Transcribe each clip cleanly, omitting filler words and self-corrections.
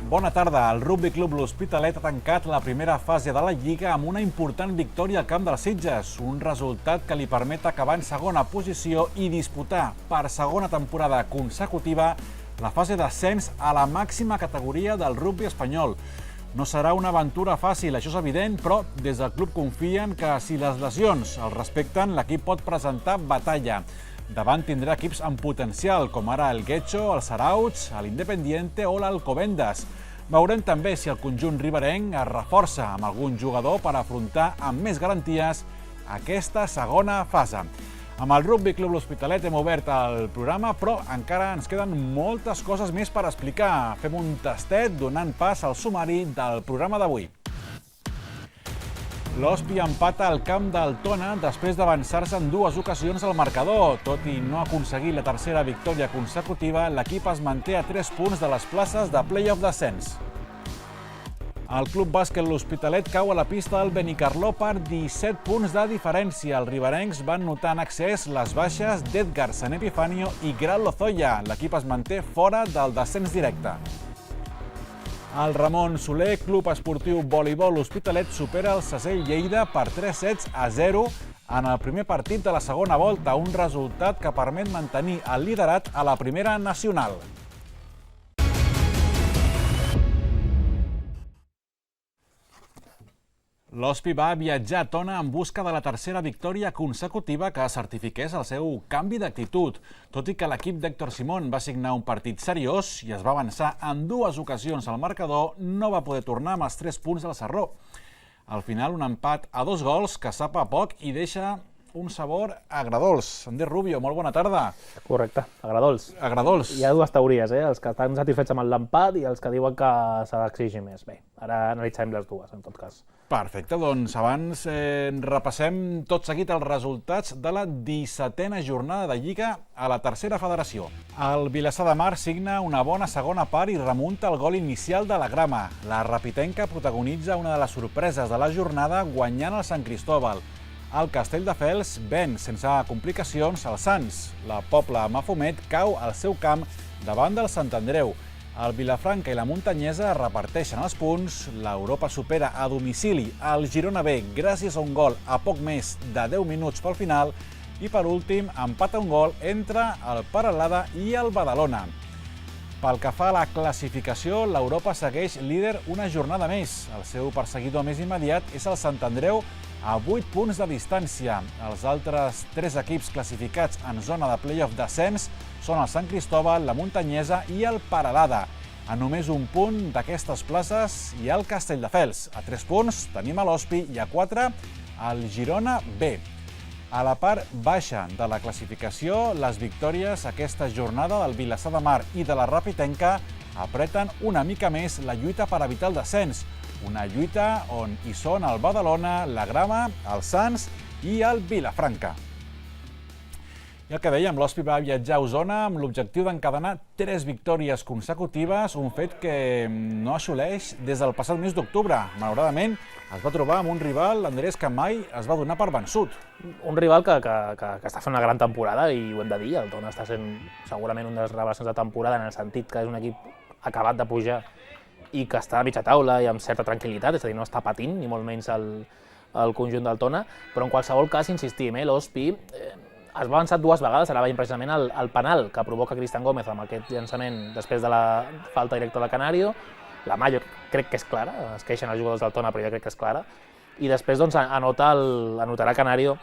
Bona tarda. El Rugby Club L'Hospitalet ha tancat la primera fase de la Lliga amb una important victòria al camp dels Sitges, un resultat que li permet acabar en segona posició i disputar per segona temporada consecutiva la fase d'ascens a la màxima categoria del rugby espanyol. No serà una aventura fàcil, això és evident, però des del club confien que si les lesions el respecten, l'equip pot presentar batalla. Davant tindrà equips amb potencial, com ara el Getxo, el Sarauts, l'Independiente o l'Alcobendas. Veurem també si el conjunt riberenc es reforça amb algun jugador per afrontar amb més garanties aquesta segona fase. Amb el Rugby Club L'Hospitalet hem obert el programa, però encara ens queden moltes coses més per explicar. Fem un tastet donant pas al sumari del programa d'avui. L'Hospi empata al camp del Tona després d'avançar-se en dues ocasions al marcador. Tot i no aconseguir la tercera victòria consecutiva, l'equip es manté a 3 punts de les places de play-off d'ascens. El Club Bàsquet L'Hospitalet cau a la pista del Benicarló per 17 punts de diferència. Els riberencs van notar en excés les baixes d'Edgar San Epifanio i Gran Lozoya. L'equip es manté fora del descens directe. El Ramon Soler, Club Esportiu Voleibol L'Hospitalet, supera el Sasell Lleida per 3-0 en el primer partit de la segona volta, un resultat que permet mantenir el liderat a la primera nacional. L'Hospi va viatjar a Tona en busca de la tercera victòria consecutiva que certifiqués el seu canvi d'actitud. Tot i que l'equip d'Héctor Simón va signar un partit seriós i es va avançar en dues ocasions al marcador, no va poder tornar amb els 3 punts del Sarró. Al final, un empat a 2 gols que sap a poc i deixa un sabor agradolç. Ander Rubio, molt bona tarda. Correcte, agradolç. Agradolç. Hi ha dues teories, els que estan satisfets amb l'empat i els que diuen que s'ha d'exigir més. Bé, ara analitzarem les dues, en tot cas. Perfecte, doncs abans repassem tot seguit els resultats de la 17a jornada de Lliga a la tercera federació. El Vilassar de Mar signa una bona segona part i remunta el gol inicial de la grama. La Rapitenca protagonitza una de les sorpreses de la jornada guanyant el Sant Cristóbal. El Castelldefels ven sense complicacions el Sants. La Pobla Mafumet cau al seu camp davant del Sant Andreu. El Vilafranca i la Muntanyesa reparteixen els punts, l'Europa supera a domicili el Girona B gràcies a un gol a poc més de 10 minuts pel final i per últim empata un gol entre el Peralada i el Badalona. Pel que fa a la classificació, l'Europa segueix líder una jornada més. El seu perseguidor més immediat és el Sant Andreu a 8 punts de distància. Els altres 3 equips classificats en zona de play-off d'ascens són el Sant Cristóbal, la Muntanyesa i el Peralada. A només un punt d'aquestes places hi ha el Castelldefels. A 3 punts tenim a l'Hospi i a 4 el Girona B. A la part baixa de la classificació, les victòries aquesta jornada del Vilassar de Mar i de la Rapitenca apreten una mica més la lluita per evitar el descens. Una lluita on hi són el Badalona, la Grama, el Sants i el Vilafranca. I el que dèiem, l'Hospi va viatjar a Osona amb l'objectiu d'encadenar 3 victòries consecutives, un fet que no assoleix des del passat mes d'octubre. Malauradament, es va trobar amb un rival, Andrés, que mai es va donar per vençut. Un rival que està fent una gran temporada i ho hem de dir, el Tona està sent segurament un dels revelacions de temporada en el sentit que és un equip acabat de pujar i que està a mitja taula i amb certa tranquil·litat, és a dir, no està patint, ni molt menys el conjunt del Tona, però en qualsevol cas, insistim, l'Hospi es va avançar 2 vegades, ara veiem precisament el penal que provoca Cristian Gómez amb aquest llançament després de la falta directa de Canario. La mà jo crec que és clara, es queixen els jugadors del Tona, però jo crec que és clara. I després doncs, anotarà Canario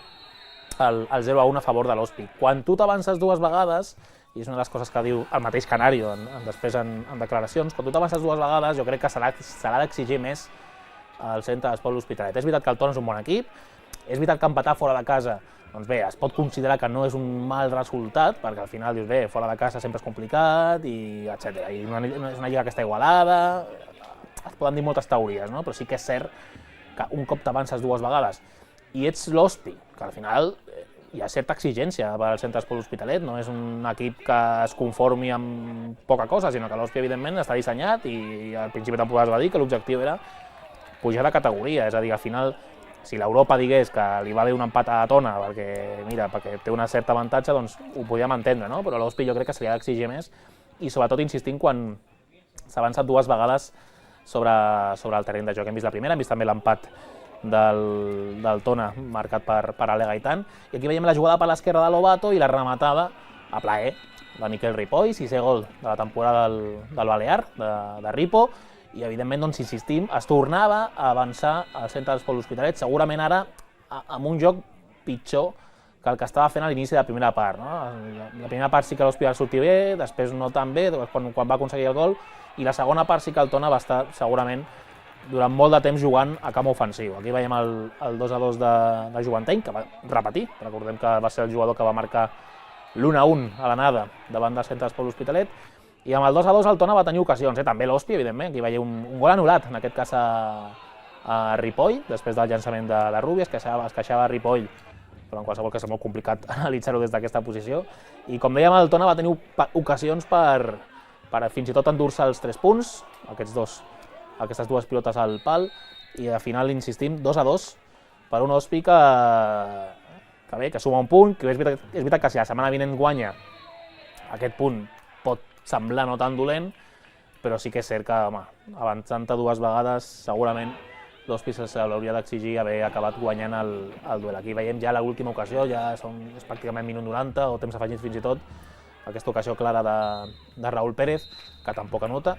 el 0-1 a favor de l'Hospi. Quan tu t'avances 2 vegades, i és una de les coses que diu el mateix Canario després en declaracions, quan tu t'avances 2 vegades jo crec que s'ha d'exigir més al centre d'esport L'Hospitalet. És veritat que el Tona és un bon equip, és veritat que empatar fora de casa, doncs bé, es pot considerar que no és un mal resultat, perquè al final dius, bé, fora de casa sempre és complicat, i etc. I és una lliga que està igualada, es poden dir moltes teories, no? Però sí que és cert que un cop t'avances 2 vegades i ets l'Hospi, que al final hi ha certa exigència per al centre d'esport L'Hospitalet, no és un equip que es conformi amb poca cosa, sinó que l'Hospi, evidentment, està dissenyat i al principi de temporada es va dir que l'objectiu era pujar de categoria, és a dir, al final, si l'Europa digués que li va haver un empat a Tona perquè té una certa avantatge, doncs ho podíem entendre, no? Però l'Hospi jo crec que se li ha d'exigir més i sobretot insistint quan s'ha avançat 2 vegades sobre el terreny de joc. Hem vist la primera, hem vist també l'empat del Tona, marcat per Ale Gaitán, i aquí veiem la jugada per l'esquerra de Lobato i la rematada a plaer de Miquel Ripoll, 6è gol de la temporada del Balear, de Ripo, i evidentment, doncs, insistim, es tornava a avançar al centre dels Pol Hospitalet, segurament ara amb un joc pitjor que el que estava fent a l'inici de la primera part. La primera part sí que l'Hospitalet va sortir bé, després no tan bé, quan va aconseguir el gol, i la segona part sí que el Tona va estar segurament durant molt de temps jugant a camp ofensiu. Aquí veiem el 2-2 de Joventeny, que va repetir. Recordem que va ser el jugador que va marcar l'1-1 a l'anada davant del centre d'Esport L'Hospitalet, i amb el 2-2 el Tona va tenir ocasions, també l'Hospi, evidentment. Aquí veiem un gol anul·lat, en aquest cas a Ripoll, després del llançament de Rubi, es queixava Ripoll, però en qualsevol cas és molt complicat analitzar-ho des d'aquesta posició. I com dèiem, el Tona va tenir ocasions per fins i tot endur-se els 3 punts, aquestes 2 pilotes al pal, i al final, insistim, 2-2 per un Hospi que suma un punt, que és veritat que si la setmana vinent guanya, aquest punt pot semblar no tan dolent, però sí que és cert que, home, avançant-te 2 vegades, segurament l'Hospi se l'hauria d'exigir haver acabat guanyant el duel. Aquí veiem ja l'última ocasió, ja és pràcticament minut 90 o temps afegits fins i tot, aquesta ocasió clara de Raúl Pérez, que tampoc anota.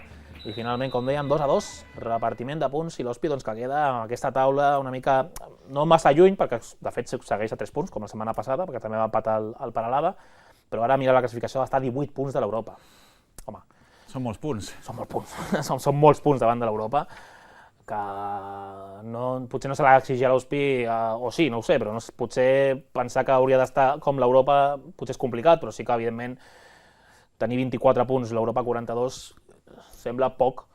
I finalment, com dèiem, 2-2, repartiment de punts, i l'Hospi que queda amb aquesta taula una mica, no massa lluny, perquè de fet segueix a 3 punts, com la setmana passada, perquè també va empatar el Peralada, però ara mira la classificació, està a 18 punts de l'Europa. Home, són molts punts. Són molts punts, són molts punts davant de l'Europa, que potser no se l'ha d'exigir a l'Hospi, o sí, no ho sé, però potser pensar que hauria d'estar com l'Europa potser és complicat, però sí que, evidentment, tenir 24 punts, l'Europa 42, sembla poc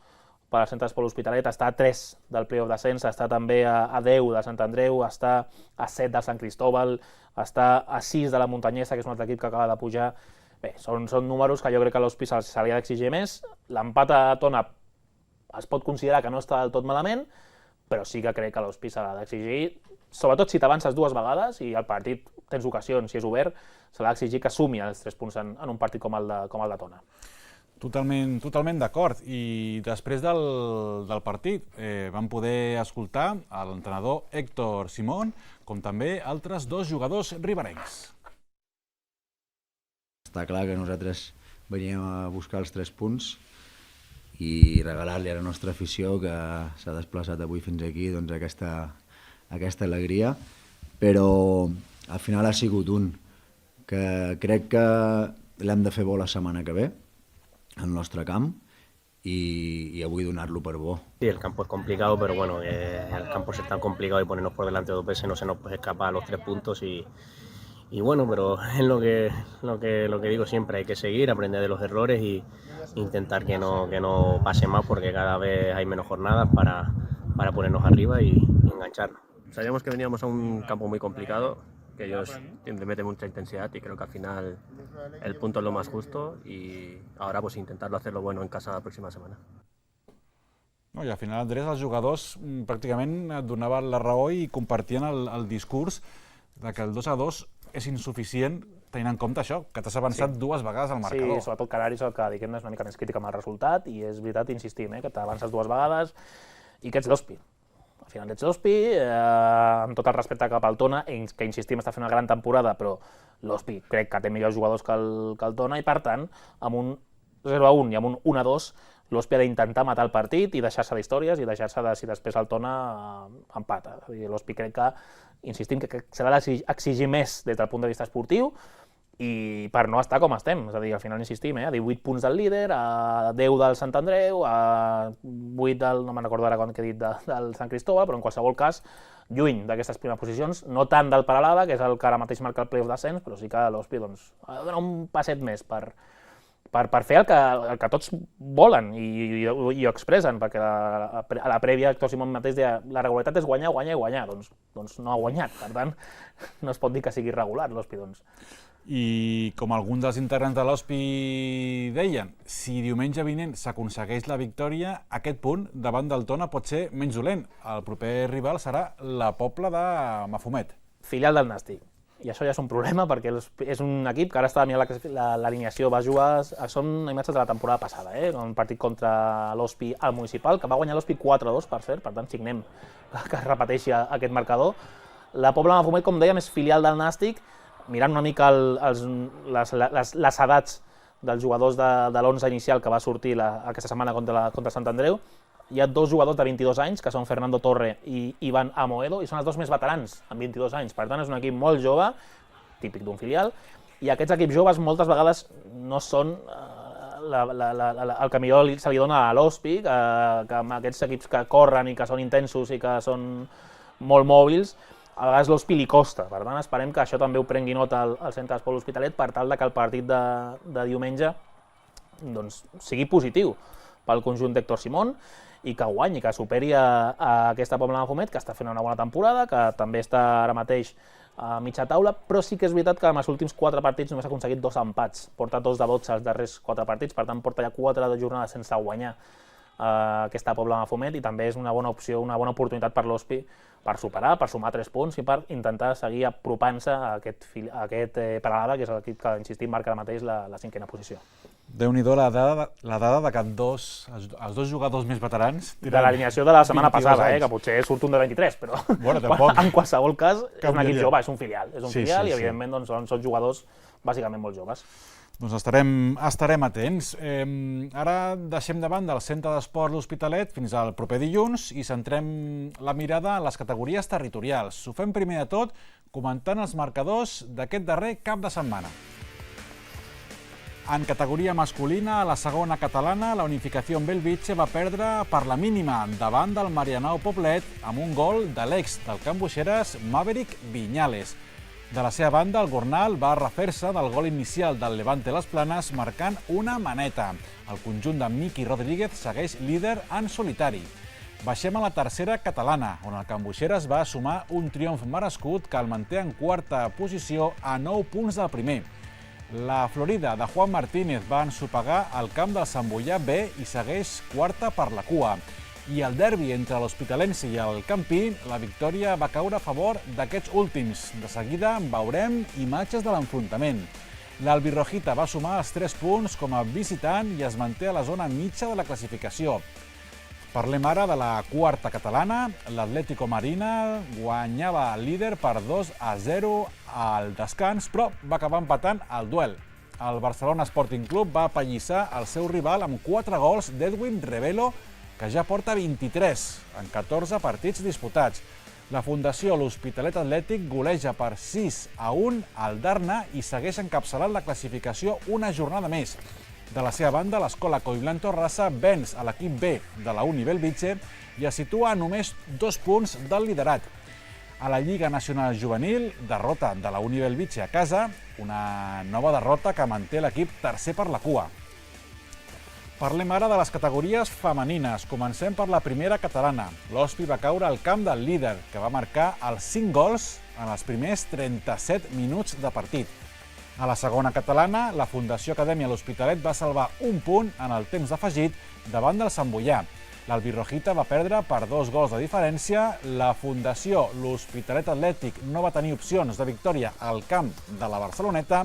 per al centre d'Esport L'Hospitalet. Està a 3 del playoff d'ascens, està també a 10 de Sant Andreu, està a 7 de Sant Cristóbal, està a 6 de la Muntanyesa, que és un altre equip que acaba de pujar. Bé, són números que jo crec que a l'Hospi se li ha d'exigir més. L'empat a Tona es pot considerar que no està del tot malament, però sí que crec que l'Hospi se l'ha d'exigir, sobretot si t'avances 2 vegades i el partit tens ocasions, si és obert, se l'ha d'exigir que sumi els 3 punts en un partit com el de Tona. Totalment d'acord. I després del partit vam poder escoltar l'entrenador Héctor Simón, com també altres 2 jugadors riberencs. Està clar que nosaltres veníem a buscar els 3 punts i regalar-li a la nostra afició, que s'ha desplaçat avui fins aquí, doncs aquesta alegria, però al final ha sigut que crec que l'hem de fer bo la setmana que ve al nostre camp y avui donar-lo per bo. Sí, el campo es complicado, pero bueno, el campo es tan complicado y ponernos por delante 2 veces no se nos puede escapar a los 3 puntos y bueno, pero es lo que digo siempre, hay que seguir, aprender de los errores y intentar que no pase más, porque cada vez hay menos jornadas para ponernos arriba y engancharnos. Sabíamos que veníamos a un campo muy complicado, que ellos le meten mucha intensidad y creo que al final el punto es lo más justo y ahora pues intentarlo hacerlo bueno en casa la próxima semana. No, i al final, Andrés, els jugadors pràcticament et donaven la raó i compartien el discurs de que el 2-2 és insuficient tenint en compte això, que t'has avançat 2 vegades al marcador. Sí, sobretot Canaris el que diguem és una mica més crític amb el resultat, i és veritat, insistim, que t'avances 2 vegades i que ets l'Hospi. Al final ets l'Hospi, amb tot el respecte cap al Tona, que insistim, està fent una gran temporada, però l'Hospi crec que té millors jugadors que el Tona, i per tant, amb un 0-1 i amb un 1-2, l'Hospi ha d'intentar matar el partit i deixar-se d'històries i deixar-se de si després el Tona empata. L'Hospi crec que, insistim, que s'ha d'exigir més des del punt de vista esportiu i per no estar com estem. És a dir, al final insistim, a 18 punts del líder, a 10 del Sant Andreu, a 8 del, no me'n recordo ara quan he dit, del Sant Cristóbal, però en qualsevol cas, lluny d'aquestes primeres posicions, no tant del Peralada, que és el que ara mateix marca el playoff d'ascens, però sí que l'Hospi ha de donar un passet més per fer el que tots volen i ho expressen, perquè a la prèvia Héctor Simón mateix deia la regularitat és guanyar, guanyar i guanyar, doncs no ha guanyat, per tant no es pot dir que sigui regular l'Hospi. I com alguns dels integrants de l'Hospi deien, si diumenge vinent s'aconsegueix la victòria, aquest punt davant del Tona pot ser menys dolent. El proper rival serà la Pobla de Mafumet. Filial del Nàstic. i això ja és un problema perquè és un equip que ara està mirant l'alineació, va jugar, són imatges de la temporada passada, un partit contra l'Hospi al Municipal, que va guanyar l'Hospi 4-2, per cert, per tant signem que es repeteixi aquest marcador. La Pobla de Mafumet, com dèiem, és filial del Nàstic, mirant una mica les edats dels jugadors de l'11 inicial que va sortir aquesta setmana contra Sant Andreu. Hi ha dos jugadors de 22 anys, que són Fernando Torre i Ivan Amoedo, i són els dos més veterans, amb 22 anys. Per tant, és un equip molt jove, típic d'un filial, i aquests equips joves moltes vegades no són el que millor se li dona a l'Hospi, que amb aquests equips que corren i que són intensos i que són molt mòbils, a vegades l'Hospi li costa. Per tant, esperem que això també ho prengui nota al centre d'Esport L'Hospitalet per tal que el partit de diumenge sigui positiu pel conjunt d'Héctor Simón i que guanyi, que superi a aquesta Pobla de Mafumet, que està fent una bona temporada, que també està ara mateix a mitja taula, però sí que és veritat que en els últims 4 partits només ha aconseguit 2 empats. Porta 2 de 12 als darrers 4 partits, per tant porta ja 4 de jornades sense guanyar aquesta Pobla de Mafumet, i també és una bona opció, una bona oportunitat per l'Hospi per superar, per sumar 3 punts i per intentar seguir apropant-se a aquest Peralada, que és l'equip que, insistim, marca ara mateix la 5a posició. Déu-n'hi-do la dada de que els dos jugadors més veterans... De l'alineació de la setmana passada, que potser surt un de 23, però en qualsevol cas és un equip jove, és un filial. És un filial i evidentment són jugadors bàsicament molt joves. Doncs estarem atents. Ara deixem de banda el Centre d'Esport L'Hospitalet fins al proper dilluns i centrem la mirada en les categories territorials. Ho fem primer de tot comentant els marcadors d'aquest darrer cap de setmana. En categoria masculina, a la segona catalana, la Unificació Belvitge va perdre per la mínima davant del Marianao Poblet amb un gol de l'ex del Can Boixeres, Maverick Viñales. De la seva banda, el Gornal va refer-se del gol inicial del Levante Les Planes marcant una maneta. El conjunt de Miqui Rodríguez segueix líder en solitari. Baixem a la tercera catalana, on el Can Boixeres va sumar un triomf merescut que el manté en quarta posició a 9 punts del primer. La Florida de Juan Martínez va ensopegar el camp del Sant Boià B i segueix quarta per la cua. I el derbi entre l'Hospitalense i el Campí, la victòria va caure a favor d'aquests últims. De seguida veurem imatges de l'enfrontament. L'Albirrojita va sumar els 3 punts com a visitant i es manté a la zona mitja de la classificació. Parlem ara de la quarta catalana. L'Atlético Marina guanyava el líder per 2-0 al descans, però va acabar empatant el duel. El Barcelona Sporting Club va apallissar el seu rival amb 4 gols d'Edwin Rebelo, que ja porta 23 en 14 partits disputats. La Fundació L'Hospitalet Atlètic goleja per 6-1 al Darna i segueix encapçalant la classificació una jornada més. De la seva banda, l'escola Collblanc Torrassa venç a l'equip B de la Uni Belvitge i es situa a només 2 punts del liderat. A la Lliga Nacional Juvenil, derrota de la Uni Belvitge a casa, una nova derrota que manté l'equip tercer per la cua. Parlem ara de les categories femenines. Comencem per la primera catalana. L'Hospi va caure al camp del líder, que va marcar els 5 gols en els primers 37 minuts de partit. A la segona catalana, la Fundació Acadèmia L'Hospitalet va salvar un punt en el temps afegit davant del Sant Boià. L'Albirrojita va perdre per 2 gols de diferència. La Fundació L'Hospitalet Atlètic no va tenir opcions de victòria al camp de la Barceloneta,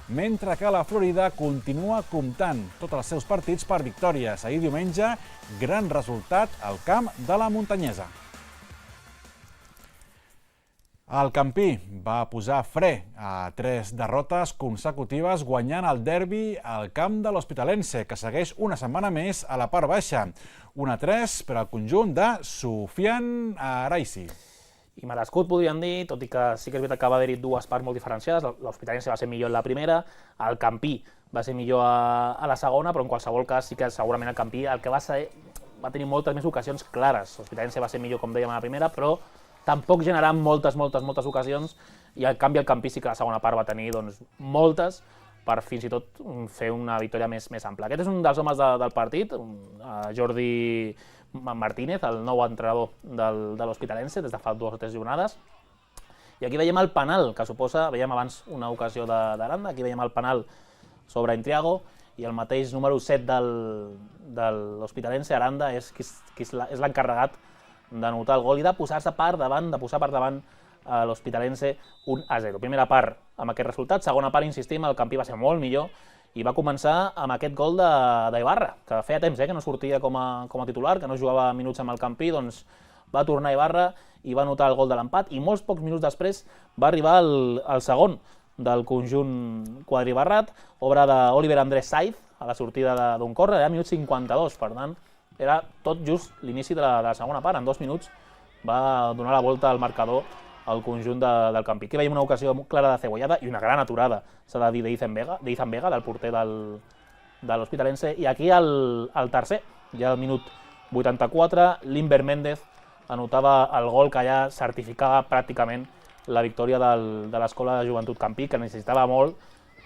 mentre que la Florida continua comptant tots els seus partits per victòries. Ahir diumenge, gran resultat al camp de la Muntanyesa. El Campí va posar fre a 3 derrotes consecutives guanyant el derbi al camp de l'Hospitalense, que segueix una setmana més a la part baixa. 1-3 per al conjunt de Sofian Araisi. I merescut, podríem dir, tot i que sí que és veritat que va haver-hi 2 parts molt diferenciades. L'Hospitalense va ser millor en la primera, el Campí va ser millor a la segona, però en qualsevol cas sí que segurament el Campí el que va tenir moltes més ocasions clares. L'Hospitalense va ser millor, com dèiem, a la primera, però tampoc generant moltes ocasions, i en canvi el Campí sí que la segona part va tenir moltes per fins i tot fer una victòria més ampla. Aquest és un dels homes del partit, Jordi Martínez, el nou entrenador de l'Hospitalense des de fa 2 o 3 jornades. I aquí veiem el penal que suposa, veiem abans una ocasió d'Aranda, aquí veiem el penal sobre Intriago, i el mateix número 7 de l'Hospitalense, Aranda, és l'encarregat d'anotar el gol i de posar per davant a l'Hospitalense 1-0. Primera part amb aquest resultat, segona part, insistim, el Campí va ser molt millor i va començar amb aquest gol d'Ibarra, que feia temps que no sortia com a titular, que no jugava minuts amb el Campí, doncs va tornar Ibarra i va anotar el gol de l'empat, i molts pocs minuts després va arribar el segon del conjunt quadribarrat, obra d'Oliver Andrés Saiz, a la sortida d'un córner, era minut 52, per tant, era tot just l'inici de la segona part. En 2 minuts va donar la volta al marcador al conjunt del Campí. Aquí veiem una ocasió clara de Cebollada i una gran aturada, s'ha de dir, d'Izan Vega, del porter de l'Hospitalense. I aquí el tercer, ja al minut 84, l'Inver Méndez anotava el gol que ja certificava pràcticament la victòria de l'Escola de Joventut Campí, que necessitava molt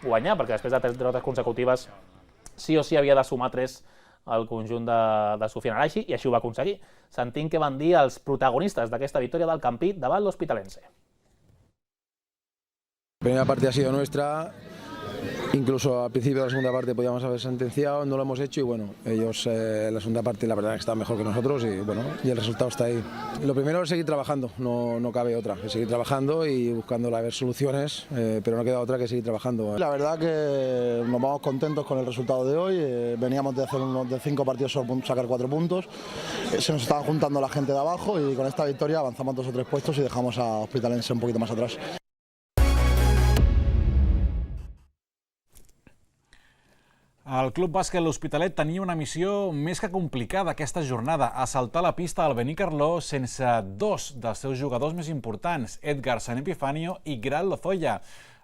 guanyar, perquè després de 3 derrotes consecutives sí o sí havia de sumar 3 al conjunt de Sofian Araixi, i així ho va aconseguir. Sentim què van dir els protagonistes d'aquesta victòria del Campí davant l'Hospitalense. La primera parte ha sido nuestra, incluso al principio de la segunda parte podíamos haber sentenciado, no lo hemos hecho y bueno, ellos en la segunda parte la verdad que están mejor que nosotros y bueno, y el resultado está ahí. Lo primero es seguir trabajando, no cabe otra, es seguir trabajando y buscando las soluciones, pero no queda otra que seguir trabajando. La verdad que nos vamos contentos con el resultado de hoy, veníamos de hacer de 5 partidos solo sacar 4 puntos, se nos estaban juntando la gente de abajo y con esta victoria avanzamos 2 o 3 puestos y dejamos a Hospitalense un poquito más atrás. El Club Bàsquet L'Hospitalet tenia una missió més que complicada aquesta jornada, assaltar la pista del Benicarló sense 2 dels seus jugadors més importants, Edgar San Epifanio i Grant Lozoya.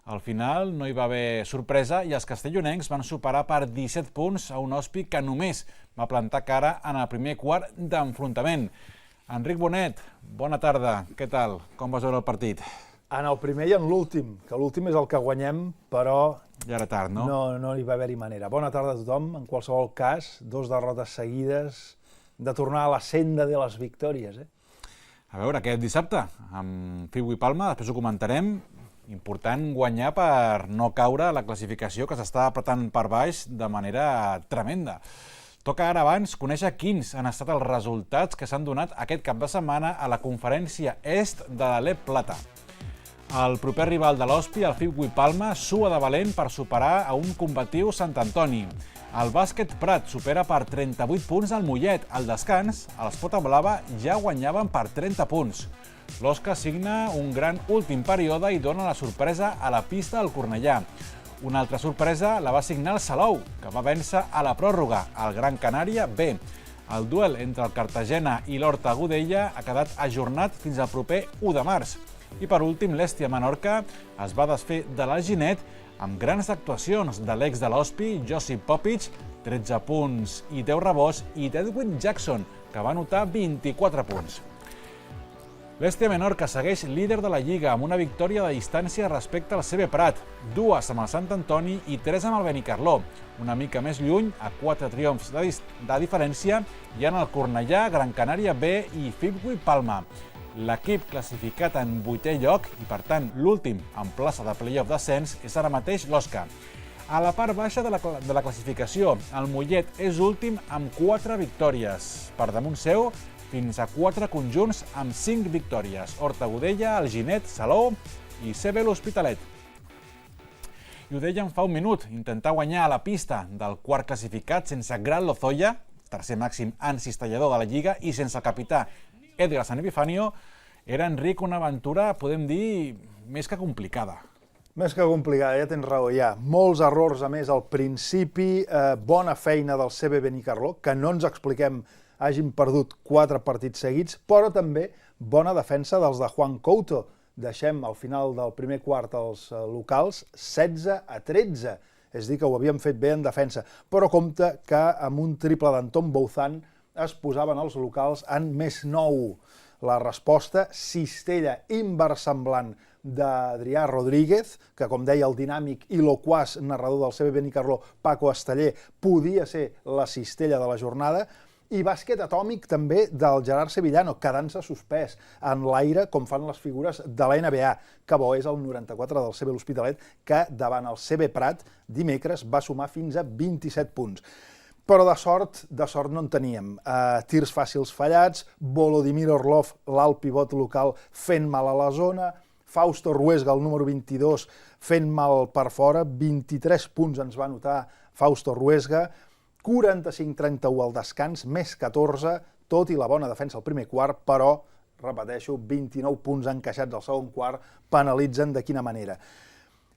Al final no hi va haver sorpresa i els castellonencs van superar per 17 punts a un Hospi que només va plantar cara en el primer quart d'enfrontament. Enric Bonet, bona tarda, què tal? Com vas veure el partit? En el primer i en l'últim, que l'últim és el que guanyem, però ja era tard, no? No hi va haver-hi manera. Bona tarda a tothom. En qualsevol cas, 2 derrotes seguides de tornar a la senda de les victòries. A veure, aquest dissabte, amb Figui Palma, després ho comentarem, important guanyar per no caure a la classificació que s'està apretant per baix de manera tremenda. Toca ara abans conèixer quins han estat els resultats que s'han donat aquest cap de setmana a la conferència est de l'Alep Plata. El proper rival de l'Hospi, el Figui Palma, sua de valent per superar a un combatiu Sant Antoni. El bàsquet Prat supera per 38 punts al Mollet. Al descans, els Pota Blava ja guanyaven per 30 punts. L'Osca signa un gran últim període i dona la sorpresa a la pista del Cornellà. Una altra sorpresa la va signar el Salou, que va vèncer a la pròrroga, el Gran Canària B. El duel entre el Cartagena i l'Horta Godella ha quedat ajornat fins al proper 1 de març. I per últim, l'Hèstia Menorca es va desfer de l'Alginet amb grans actuacions de l'ex de l'Hospi, Josip Popic, 13 punts i 10 rebots, i d'Edwin Jackson, que va anotar 24 punts. L'Hèstia Menorca segueix líder de la Lliga amb una victòria de distància respecte al CB Prat, 2 amb el Sant Antoni i 3 amb el Benicarló. Una mica més lluny, a 4 triomfs de diferència, hi ha el Cornellà, Gran Canària B i Figui Palma. L'equip classificat en 8è lloc i, per tant, l'últim en plaça de play-off d'ascens és ara mateix l'Osca. A la part baixa de la classificació, el Mollet és últim amb 4 victòries. Per damunt seu, fins a 4 conjunts amb 5 victòries. Horta Godella, Alginet, Salou i CB L'Hospitalet. I ho dèiem fa un minut, intentar guanyar a la pista del quart classificat sense Grant Lozoya, tercer màxim encistellador de la Lliga, i sense el capità Edgar San Epifanio, era, Enric, una aventura, podem dir, més que complicada. Més que complicada, ja tens raó, hi ha molts errors, a més, al principi, bona feina del CB Benicarló, que no ens expliquem hagin perdut 4 partits seguits, però també bona defensa dels de Juan Couto. Deixem al final del primer quart els locals 16-13, és a dir, que ho havíem fet bé en defensa, però compte que amb un triple d'Anton Bouzan es posaven els locals en més 9. La resposta, cistella inversemblant d'Adrià Rodríguez, que, com deia el dinàmic i loquaç narrador del CB Benicarló, Paco Esteller, podia ser la cistella de la jornada, i bàsquet atòmic també del Gerard Sevillano, quedant-se suspès en l'aire, com fan les figures de la NBA, que bo és el 94 del CB L'Hospitalet, que davant el CB Prat dimecres va sumar fins a 27 punts. Però de sort no en teníem. Tirs fàcils fallats, Volodymyr Orlov, l'alt pivot local, fent mal a la zona, Fausto Ruesga, el número 22, fent mal per fora, 23 punts ens va anotar Fausto Ruesga, 45-31 al descans, més 14, tot i la bona defensa al primer quart, però, repeteixo, 29 punts encaixats al segon quart, penalitzen de quina manera.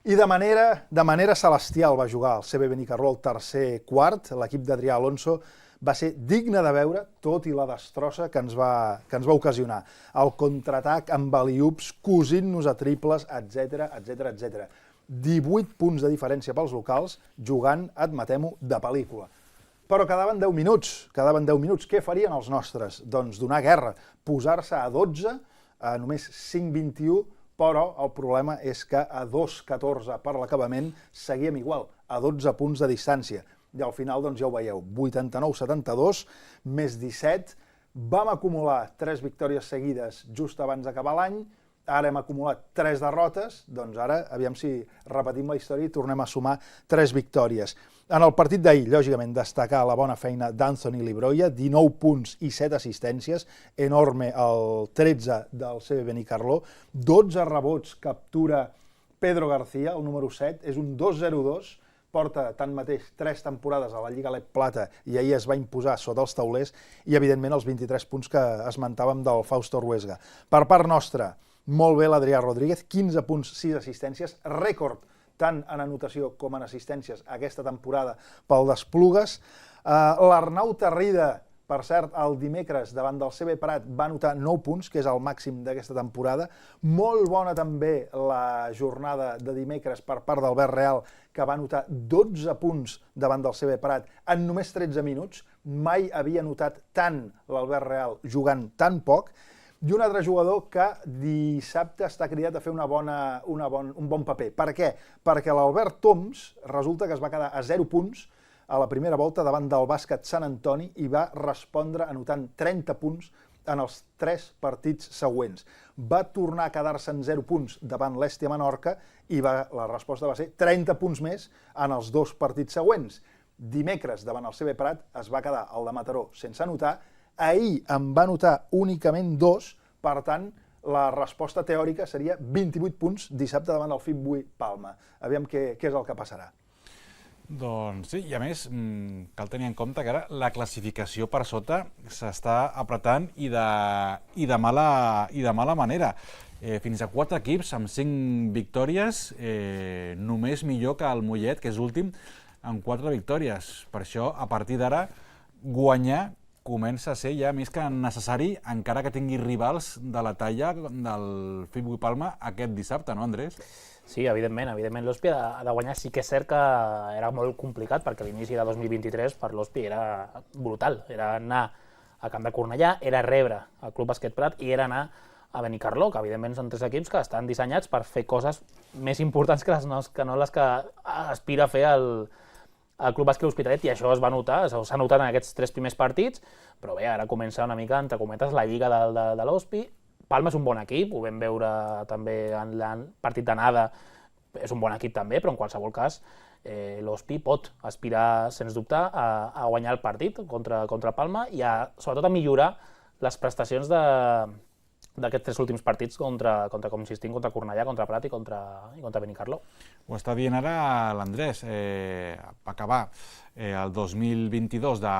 I de manera celestial va jugar el CB Benicarló al tercer quart, l'equip d'Adrià Alonso va ser digne de veure, tot i la destrossa que ens va ocasionar. El contraatac amb aliups, cosint-nos a triples, etc. 18 punts de diferència pels locals, jugant, admetem-ho, de pel·lícula. Però quedaven 10 minuts. Què farien els nostres? Doncs donar guerra, posar-se a 12, a només 5-21, però el problema és que a 2-14 per l'acabament seguíem igual, a 12 punts de distància. I al final, doncs ja ho veieu, 89-72, més 17, vam acumular 3 victòries seguides just abans d'acabar l'any, ara hem acumulat 3 derrotes, doncs ara, aviam si repetim la història i tornem a sumar 3 victòries. En el partit d'ahir, lògicament, destacar la bona feina d'Anthony Libroia, 19 punts i 7 assistències, enorme el 13 del CB Benicarló, 12 rebots captura Pedro García, el número 7, és un 2-0-2, porta tanmateix 3 temporades a la Lliga Leb Plata i ahir es va imposar sota els taulers i, evidentment, els 23 punts que esmentàvem del Fausto Ruesga. Per part nostra, molt bé l'Adrià Rodríguez, 15 punts, 6 assistències, rècord tant en anotació com en assistències aquesta temporada pel d'Esplugues. L'Arnau Tarrida, per cert, el dimecres davant del CB Prat va anotar 9 punts, que és el màxim d'aquesta temporada. Molt bona també la jornada de dimecres per part d'Albert Real, que va anotar 12 punts davant del CB Prat en només 13 minuts. Mai havia anotat tant l'Albert Real jugant tan poc. I un altre jugador que dissabte està cridat a fer un bon paper. Per què? Perquè l'Albert Toms resulta que es va quedar a 0 punts a la primera volta davant del Bàsquet Sant Antoni i va respondre anotant 30 punts en els 3 partits següents. Va tornar a quedar-se en 0 punts davant l'Hèstia Menorca i la resposta va ser 30 punts més en els 2 partits següents. Dimecres, davant el CB Prat, es va quedar el de Mataró sense anotar. Ahir en va anotar únicament 2, per tant, la resposta teòrica seria 28 punts dissabte davant el FIP8 Palma. Aviam què és el que passarà. Doncs sí, i a més cal tenir en compte que ara la classificació per sota s'està apretant i de mala manera. Fins a 4 equips amb 5 victòries, només millor que el Mollet, que és últim, amb 4 victòries. Per això, a partir d'ara, guanyar comença a ser ja més que necessari, encara que tingui rivals de la talla del FIP8 Palma aquest dissabte, no, Andrés? Sí, evidentment. L'Hospi ha de guanyar. Sí que és cert que era molt complicat, perquè l'inici de 2023 per l'Hospi era brutal. Era anar a Camp de Cornellà, era rebre el Club Bàsquet Prat i era anar a Benicarló, que evidentment són 3 equips que estan dissenyats per fer coses més importants que no les que aspira a fer el Club Bàsquet L'Hospitalet, i això es va notar, s'ha notat en aquests 3 primers partits, però bé, ara comença una mica, entre cometes, la lliga de l'Hospi. Palma és un bon equip, ho vam veure també en el partit d'anada, és un bon equip també, però en qualsevol cas l'Hospi pot aspirar, sens dubte, a guanyar el partit contra Palma i sobretot a millorar les prestacions d'aquests 3 últims partits contra, com insistim, contra Cornellà, contra Prat i contra Benicarló. Ho està dient ara l'Andrés, acabar el 2022 de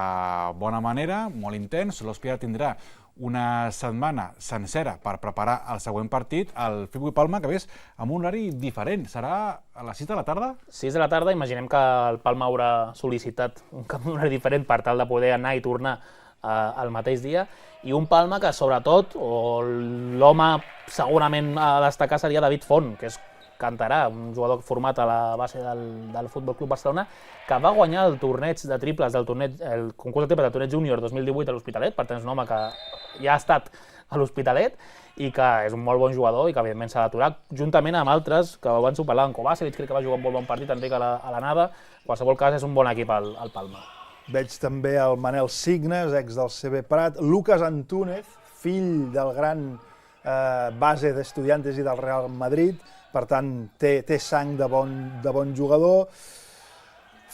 bona manera, molt intens. L'Hospi tindrà una setmana sencera per preparar el següent partit, el FIP8 Palma, que ves amb un horari diferent. Serà a les 6 de la tarda? 6 de la tarda, imaginem que el Palma haurà sol·licitat un horari diferent per tal de poder anar i tornar el mateix dia, i un Palma que sobretot, o l'home segurament a destacar seria David Font, que és Cantarà, un jugador format a la base del Futbol Club Barcelona, que va guanyar el torneig de triples el concurs de triples del torneig júnior 2018 a l'Hospitalet, per tant és un home que ja ha estat a l'Hospitalet i que és un molt bon jugador i que evidentment s'ha d'aturar, juntament amb altres que van superar, en Kovacevic, crec que va jugar un molt bon partit, Enric a l'anada. En qualsevol cas és un bon equip al Palma. Veig també el Manel Signes, ex del CB Prat, Lucas Antúnez, fill del gran base d'Estudiantes i del Real Madrid, per tant té sang de bon jugador.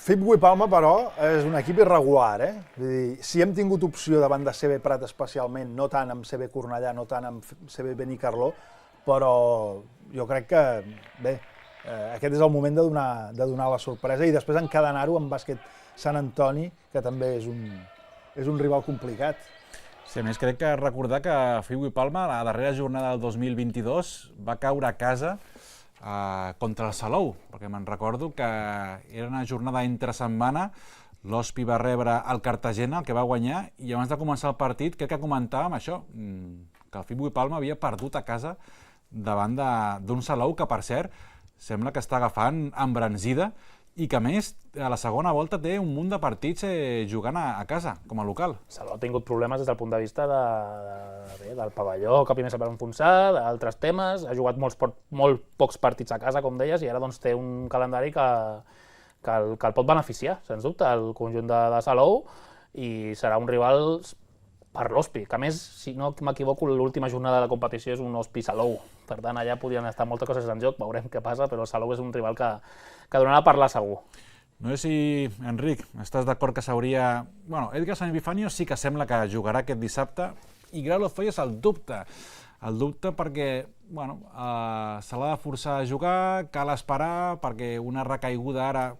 FIP8 Palma, però, és un equip irregular. Vull dir, si hem tingut opció davant de CB Prat especialment, no tant amb CB Cornellà, no tant amb CB Benicarló, però jo crec que, bé, aquest és el moment de donar la sorpresa i després encadenar-ho amb bàsquet Sant Antoni, que també és un rival complicat. Sí, a més, crec que recordar que Figo i Palma, la darrera jornada del 2022, va caure a casa contra el Salou, perquè me'n recordo que era una jornada entre setmana, l'Hospi va rebre el Cartagena, el que va guanyar, i abans de començar el partit crec que comentàvem això, que el Figo i Palma havia perdut a casa davant d'un Salou que, per cert, sembla que està agafant embranzida i que, a més, a la segona volta té un munt de partits jugant a casa, com a local. Salou ha tingut problemes des del punt de vista del pavelló, que primer s'ha per enfonsar, d'altres temes, ha jugat molt pocs partits a casa, com deies, i ara doncs, té un calendari que el pot beneficiar, sens dubte, el conjunt de Salou, i serà un rival per l'Hospi, que a més, si no m'equivoco, l'última jornada de la competició és un Hospi-Salou. Per tant, allà podrien estar moltes coses en joc, veurem què passa, però Salou és un rival que donarà a parlar segur. No sé si, Enric, estàs d'acord que s'hauria... Bueno, Edgar San Epifanio sí que sembla que jugarà aquest dissabte i Grau Lozoya és el dubte. El dubte perquè, bueno, se l'ha de forçar a jugar, cal esperar, perquè una recaiguda ara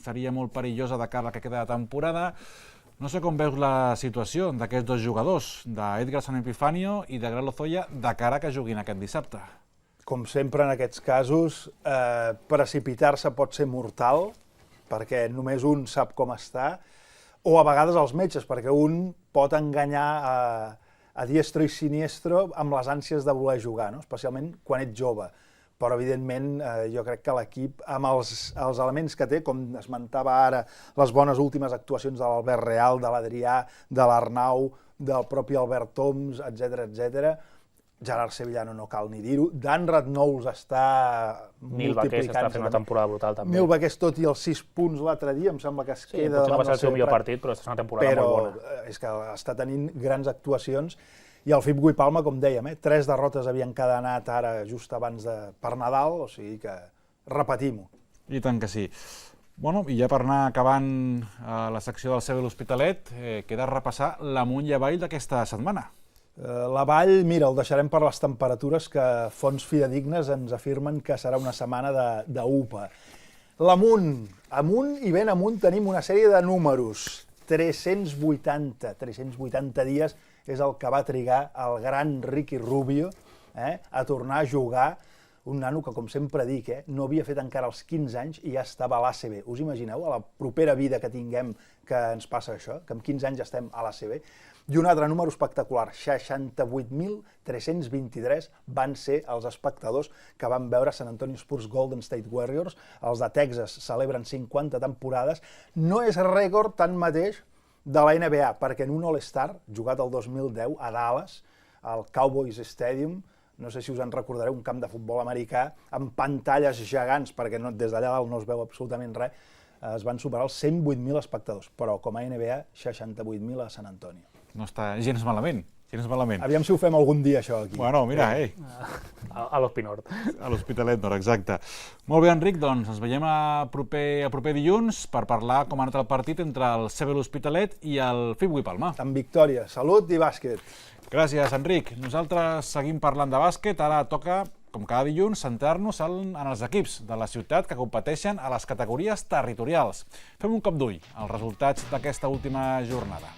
seria molt perillosa de cara a la que queda de temporada. No sé com veus la situació d'aquests dos jugadors, d'Edgar San Epifanio i de Grau Lozoya, de cara que juguin aquest dissabte. Com sempre en aquests casos, precipitar-se pot ser mortal, perquè només un sap com està, o a vegades els metges, perquè un pot enganyar a diestro i siniestro amb les ànsies de voler jugar, no? Especialment quan ets jove. Però, evidentment, jo crec que l'equip, amb els elements que té, com esmentava ara, les bones últimes actuacions de l'Albert Real, de l'Adrià, de l'Arnau, del propi Albert Oms, etc. Gerard Sevillano no cal ni dir-ho. Dan Ratnous està multiplicant... Nil Baqués està fent una temporada brutal, també. Nil Baqués, tot i els 6 punts l'altre dia, em sembla que es queda... Potser no va ser el seu millor partit, però és una temporada molt bona. Però és que està tenint grans actuacions. I el Figo i Palma, com dèiem, 3 derrotes havien encadenat ara just abans per Nadal, o sigui que repetim-ho. I tant que sí. Bueno, i ja per anar acabant la secció del CB l'Hospitalet, queda repassar l'amunt i avall d'aquesta setmana. L'avall, mira, el deixarem per les temperatures que fonts fidedignes ens afirmen que serà una setmana d'UPA. L'amunt, amunt i ben amunt tenim una sèrie de números. 380 dies és el que va trigar el gran Ricky Rubio a tornar a jugar, un nano que, com sempre dic, no havia fet encara els 15 anys i ja estava a l'ACB. Us imagineu, a la propera vida que tinguem, que ens passa això, que amb 15 anys estem a l'ACB? I un altre número espectacular, 68.323 van ser els espectadors que van veure San Antonio Spurs Golden State Warriors. Els de Texas celebren 50 temporades. No és rècord tanmateix de la NBA, perquè en un All-Star, jugat el 2010 a Dallas, al Cowboys Stadium, no sé si us en recordareu, un camp de futbol americà, amb pantalles gegants, perquè des d'allà dalt no es veu absolutament res, es van superar els 108.000 espectadors, però com a NBA, 68.000 a San Antonio. No està gens malament, gens malament. Aviam si ho fem algun dia, això, aquí. Bueno, mira, A l'Hospi Nord. A l'Hospitalet Nord, exacte. Molt bé, Enric, doncs ens veiem el proper dilluns per parlar com ha anat el partit entre el CB l'Hospitalet i el Figo i Palma. Amb victòria, salut i bàsquet. Gràcies, Enric. Nosaltres seguim parlant de bàsquet. Ara toca, com cada dilluns, centrar-nos en els equips de la ciutat que competeixen a les categories territorials. Fem un cop d'ull als resultats d'aquesta última jornada.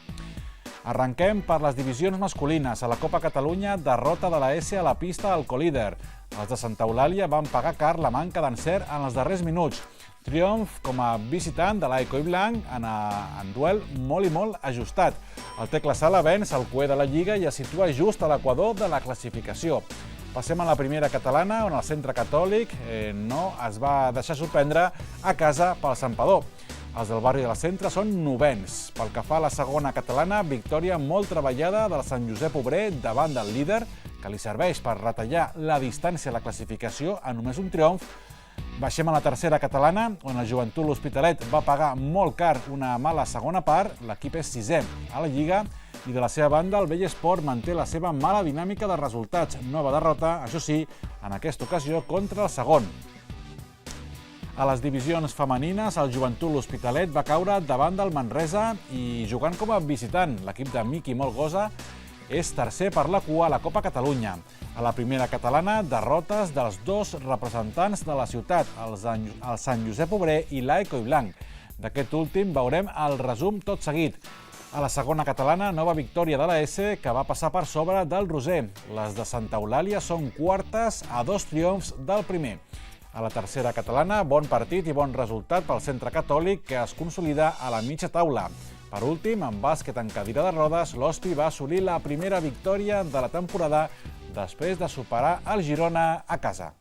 Arrenquem per les divisions masculines. A la Copa Catalunya, derrota de la S a la pista al colíder. Els de Santa Eulàlia van pagar car la manca d'encert en els darrers minuts. Triomf com a visitant de l'Aico i Blanc en duel molt i molt ajustat. El Tecla Sala venç el cuer de la Lliga i es situa just a l'equador de la classificació. Passem a la primera catalana, on el Centre Catòlic no es va deixar sorprendre a casa pel Santpedor. Els del barri del centre són novens. Pel que fa a la segona catalana, victòria molt treballada del Sant Josep Obrer davant del líder, que li serveix per retallar la distància a la classificació a només un triomf. Baixem a la tercera catalana, on el Joventut l'Hospitalet va pagar molt car una mala segona part. L'equip és sisè a la Lliga i de la seva banda el Bellesport manté la seva mala dinàmica de resultats. Nova derrota, això sí, en aquesta ocasió contra el segon. A les divisions femenines, el Joventut l'Hospitalet va caure davant del Manresa i jugant com a visitant. L'equip de Miqui Molgosa és tercer per la cua a la Copa Catalunya. A la primera catalana, derrotes dels dos representants de la ciutat, el Sant Josep Obrer i l'Aico i Blanc. D'aquest últim veurem el resum tot seguit. A la segona catalana, nova victòria de la S, que va passar per sobre del Roser. Les de Santa Eulàlia són quartes a 2 triomfs del primer. A la tercera catalana, bon partit i bon resultat pel Centre Catòlic, que es consolida a la mitja taula. Per últim, en bàsquet en cadira de rodes, l'Hospi va assolir la primera victòria de la temporada després de superar el Girona a casa.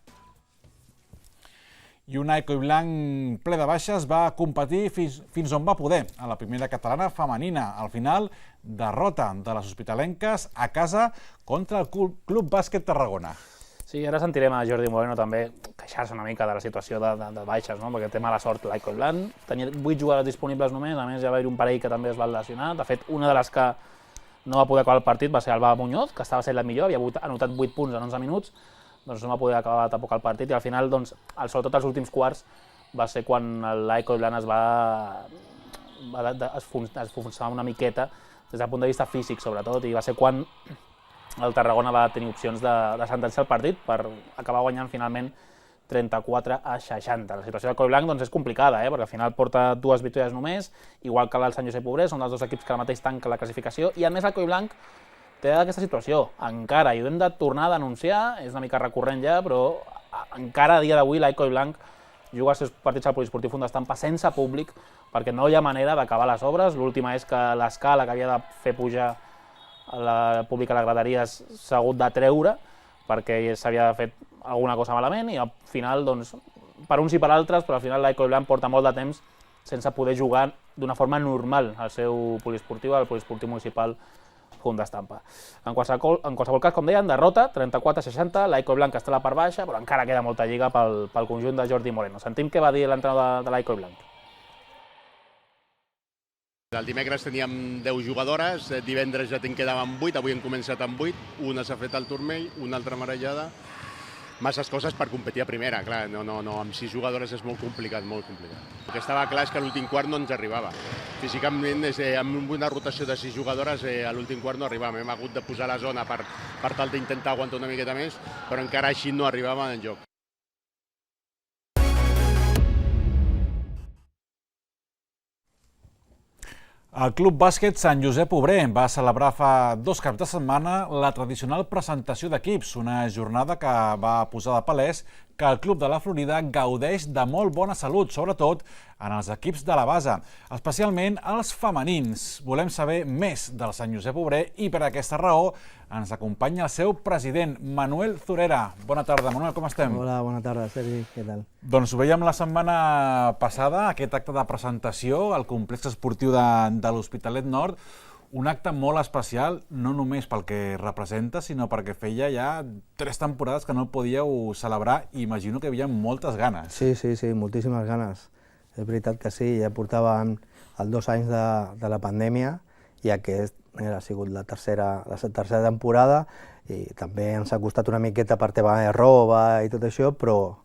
I un Aico i Blanc ple de baixes va competir fins on va poder a la primera catalana femenina. Al final, derrota de les hospitalenques a casa contra el Club Bàsquet Tarragona. Sí, ara sentirem a Jordi Moreno també queixar-se una mica de la situació de baixes, no? Perquè té mala sort l'Aico i Blanc. Tenia 8 jugadors disponibles només, a més ja va haver un parell que també es va lesionar. De fet, una de les que no va poder acabar el partit va ser Alba Muñoz, que estava sent la millor, havia anotat 8 punts en 11 minuts, doncs no va poder acabar tampoc el partit, i al final, doncs, sobretot els últims quarts, va ser quan l'Aico i Blanc es va esfonsar una miqueta, des del punt de vista físic, sobretot, i va ser quan el Tarragona va tenir opcions de sentenciar el partit per acabar guanyant finalment 34-60. La situació del Coi Blanc doncs, és complicada, perquè al final porta 2 victòries només, igual que el Sant Josep Obrer, són els 2 equips que ara mateix tanquen la classificació, i a més el Coi Blanc té aquesta situació, encara, i ho hem de tornar a denunciar, és una mica recurrent ja, però encara a dia d'avui l'Aico i Blanc juga els seus partits al Poliesportiu Font d'Estampa sense públic, perquè no hi ha manera d'acabar les obres. L'última és que l'escala que havia de fer pujar el públic a les graderies s'ha hagut de treure, perquè s'havia fet alguna cosa malament, i al final, doncs, per uns i per altres, però al final l'Aico i Blanc porta molt de temps sense poder jugar d'una forma normal al seu poliesportiu, al Poliesportiu Municipal Font d'Estampa. En qualsevol cas, com deien, derrota, 34-60, l'Aico i Blanc està a la part baixa, però encara queda molta lliga pel conjunt de Jordi Moreno. Sentim què va dir l'entrenador de l'Aico i Blanc. El dimecres teníem 10 jugadores, divendres ja en quedaven 8, avui hem començat amb 8, una s'ha fet al turmell, una altra marejada. Masses coses per competir a primera, clar, no, amb 6 jugadores és molt complicat, molt complicat. El que estava clar és que a l'últim quart no ens arribava. Físicament, amb una rotació de 6 jugadores, a l'últim quart no arribàvem. Hem hagut de posar la zona per tal d'intentar aguantar una miqueta més, però encara així no arribàvem en joc. El Club Bàsquet Sant Josep Obrer va celebrar fa 2 caps de setmana la tradicional presentació d'equips, una jornada que va posar de palès que el Club de la Florida gaudeix de molt bona salut, sobretot en els equips de la base, especialment els femenins. Volem saber més del Sant Josep Obrer i per aquesta raó ens acompanya el seu president, Manuel Zurera. Bona tarda, Manuel, com estem? Hola, bona tarda, Sergi, què tal? Doncs ho veiem la setmana passada, aquest acte de presentació al complex esportiu de l'Hospitalet Nord, un acte molt especial, no només pel que representa, sinó perquè feia ja 3 temporades que no el podíeu celebrar i imagino que hi havia moltes ganes. Sí, moltíssimes ganes. És veritat que sí, ja portàvem els 2 anys de la pandèmia i aquest ha sigut la tercera temporada i també ens ha costat una miqueta per tema de roba i tot això, però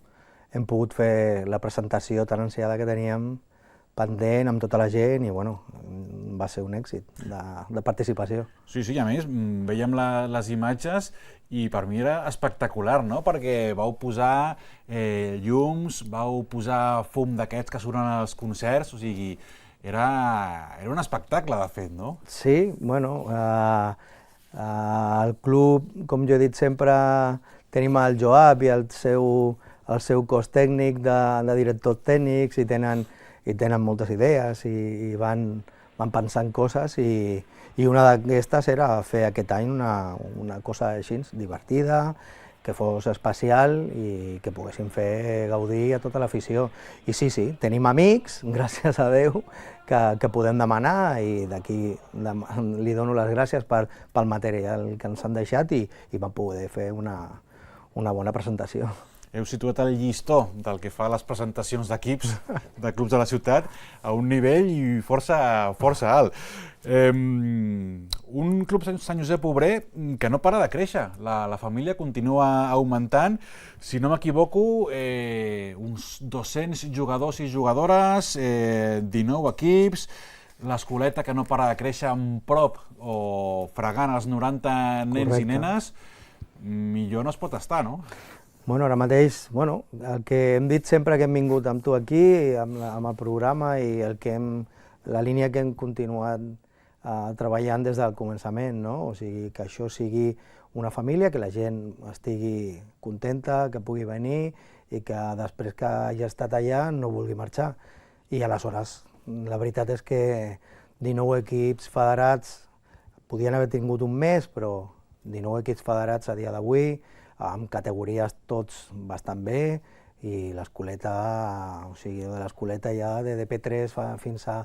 hem pogut fer la presentació tan ansiada que teníem pendent amb tota la gent i bueno, va ser un èxit de participació. Sí, a més, veiem les imatges i per mi era espectacular, no? Perquè vau posar llums, vau posar fum d'aquests que surten als concerts, o sigui, era un espectacle, de fet, no? Sí, bueno, al club, com jo he dit sempre, tenim el Joab i el seu cos tècnic de directors tècnics i tenen moltes idees i van pensant coses i una d'aquestes era fer aquest any una cosa així divertida, que fos especial i que poguéssim fer gaudir a tota l'afició. I sí, tenim amics, gràcies a Déu, que podem demanar i d'aquí li dono les gràcies pel material que ens han deixat i vam poder fer una bona presentació. Heu situat el llistó del que fa les presentacions d'equips, de clubs de la ciutat, a un nivell força alt. Un club Sant Josep Obrer que no para de créixer, la família continua augmentant, si no m'equivoco, uns 200 jugadors i jugadores, 19 equips, l'escoleta que no para de créixer en prop o fregant els 90 nens i nenes, millor no es pot estar, no? Bueno, ara mateix, el que hem dit sempre que hem vingut amb tu aquí, amb el programa i la línia que hem continuat treballant des del començament, no? O sigui, que això sigui una família, que la gent estigui contenta, que pugui venir i que després que hagi estat allà no vulgui marxar. I aleshores, la veritat és que 19 equips federats podien haver tingut un mes, però 19 equips federats a dia d'avui, amb categories tots bastant bé, i l'escoleta, o sigui, de l'escoleta ja de DP3 fins a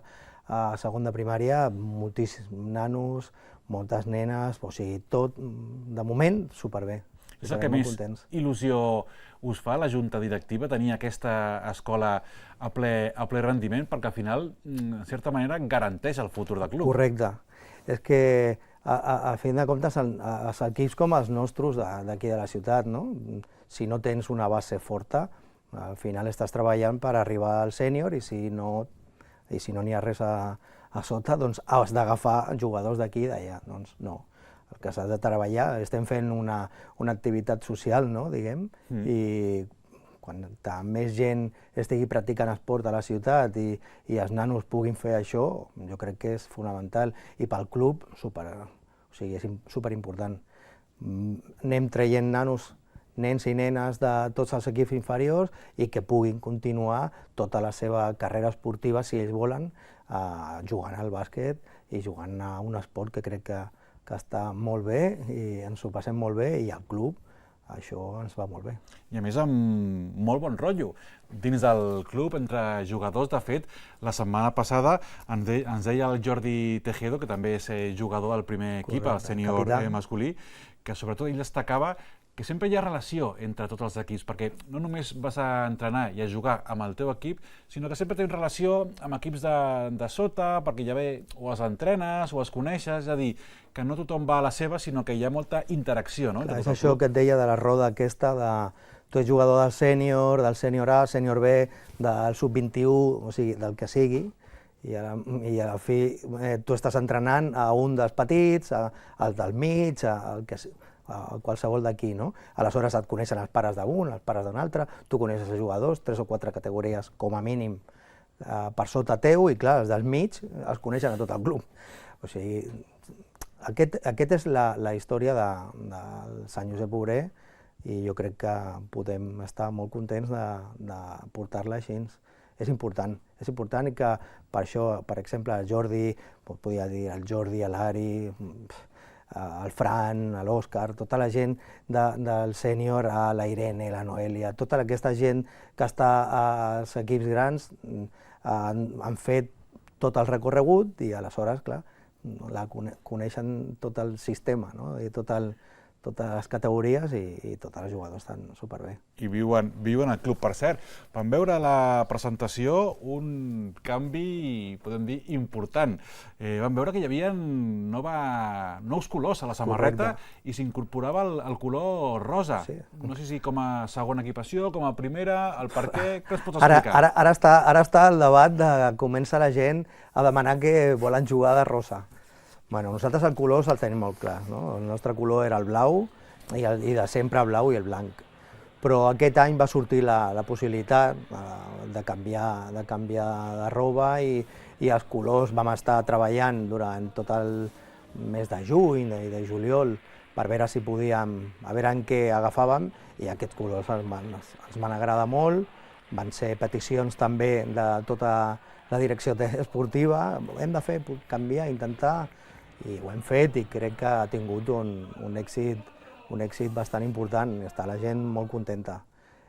segon de primària, moltíssims nanos, moltes nenes, o sigui, tot, de moment, superbé. És el que més il·lusió us fa, la junta directiva, tenir aquesta escola a ple rendiment, perquè al final, en certa manera, garanteix el futur del club. Correcte. És que, a fin de comptes, els equips com els nostres d'aquí de la ciutat, si no tens una base forta, al final estàs treballant per arribar al sènior i si no n'hi ha res a sota, doncs has d'agafar jugadors d'aquí i d'allà. Doncs no. El que s'ha de treballar, estem fent una activitat social, diguem, i quan més gent estigui practicant esport a la ciutat i els nanos puguin fer això, jo crec que és fonamental. I pel club, és superimportant. Anem traient nens i nenes de tots els equips inferiors i que puguin continuar tota la seva carrera esportiva, si ells volen, jugant al bàsquet i jugant a un esport que crec que està molt bé i ens ho passem molt bé, i al club això ens va molt bé. I a més amb molt bon rotllo. Dins del club, entre jugadors, de fet, la setmana passada ens deia el Jordi Tejedo, que també és jugador del primer equip, el sènior masculí, que sobretot ell destacava que sempre hi ha relació entre tots els equips, perquè no només vas a entrenar i a jugar amb el teu equip, sinó que sempre tens relació amb equips de sota, perquè ja ve o els entrenes o els coneixes, és a dir, que no tothom va a la seva, sinó que hi ha molta interacció, no? És això que et deia de la roda aquesta, tu ets jugador del sènior A, sènior B, del sub-21, o sigui, del que sigui, i a la fi tu estàs entrenant a un dels petits, al del mig, a qualsevol d'aquí, no? Aleshores et coneixen els pares d'un, els pares d'un altre, tu coneixes els jugadors, 3 o 4 categories com a mínim per sota teu, i clar, els del mig els coneixen a tot el club. O sigui, aquest és la història del Sant Josep Obrer, i jo crec que podem estar molt contents de portar-la així. És important i que per això, per exemple, el Jordi, podria dir el Jordi, l'Ari, el Fran, l'Òscar, tota la gent del sènior, la Irene, la Noelia, tota aquesta gent que està als equips grans han fet tot el recorregut i aleshores, clar, coneixen tot el sistema, i totes les categories i tots els jugadors estan superbé. I viuen al club, per cert. Vam veure a la presentació un canvi, podem dir, important. Vam veure que hi havia nous colors a la samarreta i s'incorporava el color rosa. No sé si com a segona equipació, com a primera, el per què es pots explicar? Ara està el debat de comença la gent a demanar que volen jugar de rosa. Bueno, nosaltres el color el tenim molt clar, no? El nostre color era el blau, i de sempre el blau i el blanc. Però aquest any va sortir la possibilitat de canviar de roba i els colors vam estar treballant durant tot el mes de juny i de juliol per veure si podíem, a veure en què agafàvem, i aquests colors ens van agradar molt. Van ser peticions també de tota la direcció esportiva, hem de fer, canviar, intentar, i ho hem fet i crec que ha tingut un èxit bastant important, està la gent molt contenta.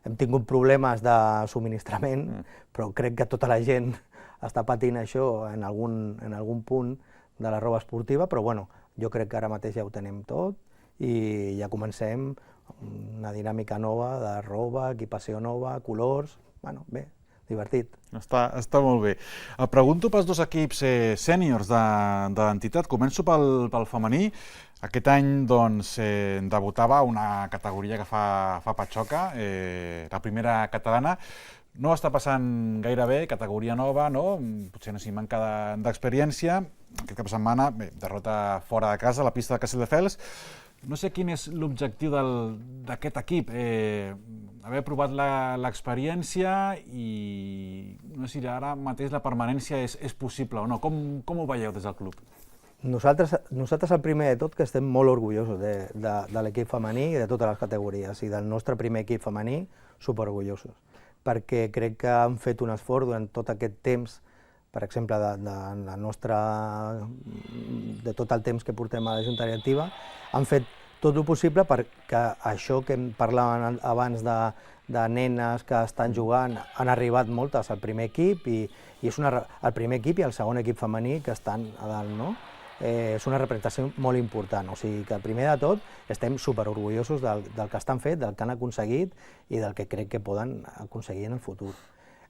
Hem tingut problemes de subministrament, però crec que tota la gent està patint això en algun punt de la roba esportiva, però bueno, jo crec que ara mateix ja ho tenim tot i ja comencem una dinàmica nova de roba, equipació nova, colors, bueno, bé, divertit. Està molt bé. Et pregunto pels dos equips sèniors de l'entitat. Començo pel femení. Aquest any debutava una categoria que fa patxoca, la primera catalana. No està passant gaire bé, categoria nova, no? Potser no s'hi manca d'experiència. Aquest cap de setmana, bé, derrota fora de casa, a la pista de Castelldefels. No sé quin és l'objectiu d'aquest equip. Haver provat l'experiència i no sé si ara mateix la permanència és possible o no. Com ho veieu des del club? Nosaltres el primer de tot que estem molt orgullosos de l'equip femení i de totes les categories i del nostre primer equip femení superorgullosos, perquè crec que han fet un esforç durant tot aquest temps, per exemple, de tot el temps que portem a la Junta Directiva, han fet tot el possible perquè això que parlàvem abans de nenes que estan jugant, han arribat moltes al primer equip i és el primer equip i el segon equip femení que estan a dalt, no? És una representació molt important, o sigui que primer de tot estem superorgullosos del que estan fet, del que han aconseguit i del que crec que poden aconseguir en el futur.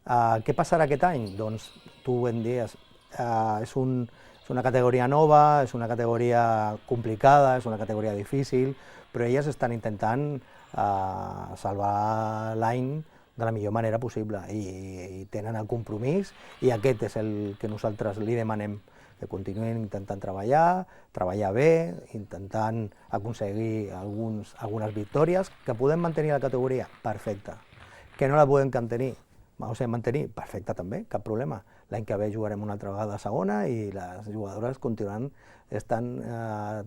Què passarà aquest any? Doncs tu ho em dies, és una categoria nova, és una categoria complicada, és una categoria difícil, però elles estan intentant salvar l'any de la millor manera possible i tenen el compromís i aquest és el que nosaltres li demanem, que continuïn intentant treballar bé, intentant aconseguir algunes victòries, que podem mantenir la categoria, perfecte. Que no la podem mantenir, perfecte també, cap problema. L'any que ve jugarem una altra vegada a segona i les jugadores continuaran estan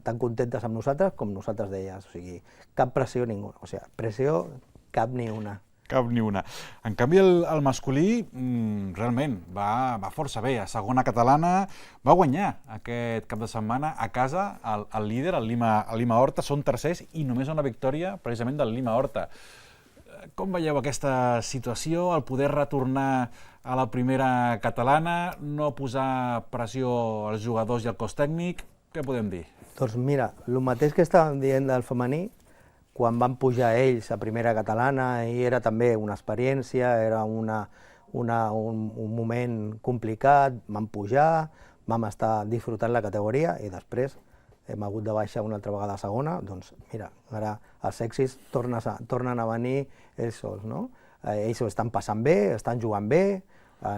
tan contentes amb nosaltres com nosaltres d'elles, o sigui, cap pressió ninguna, o sigui, pressió cap ni una. Cap ni una. En canvi, el masculí realment va força bé. A segona catalana va guanyar aquest cap de setmana a casa el líder, el Lima Horta. Són tercers i només una victòria precisament del Lima Horta. Com veieu aquesta situació, el poder retornar a la primera catalana, no posar pressió als jugadors i al cos tècnic? Què podem dir? Doncs mira, el mateix que estàvem dient del femení, quan van pujar ells a primera catalana i era també una experiència, era un moment complicat, vam pujar, vam estar disfrutant la categoria i després hem hagut de baixar una altra vegada a segona, doncs mira, ara els èxits tornen a venir ells sols, no? Ells ho estan passant bé, estan jugant bé,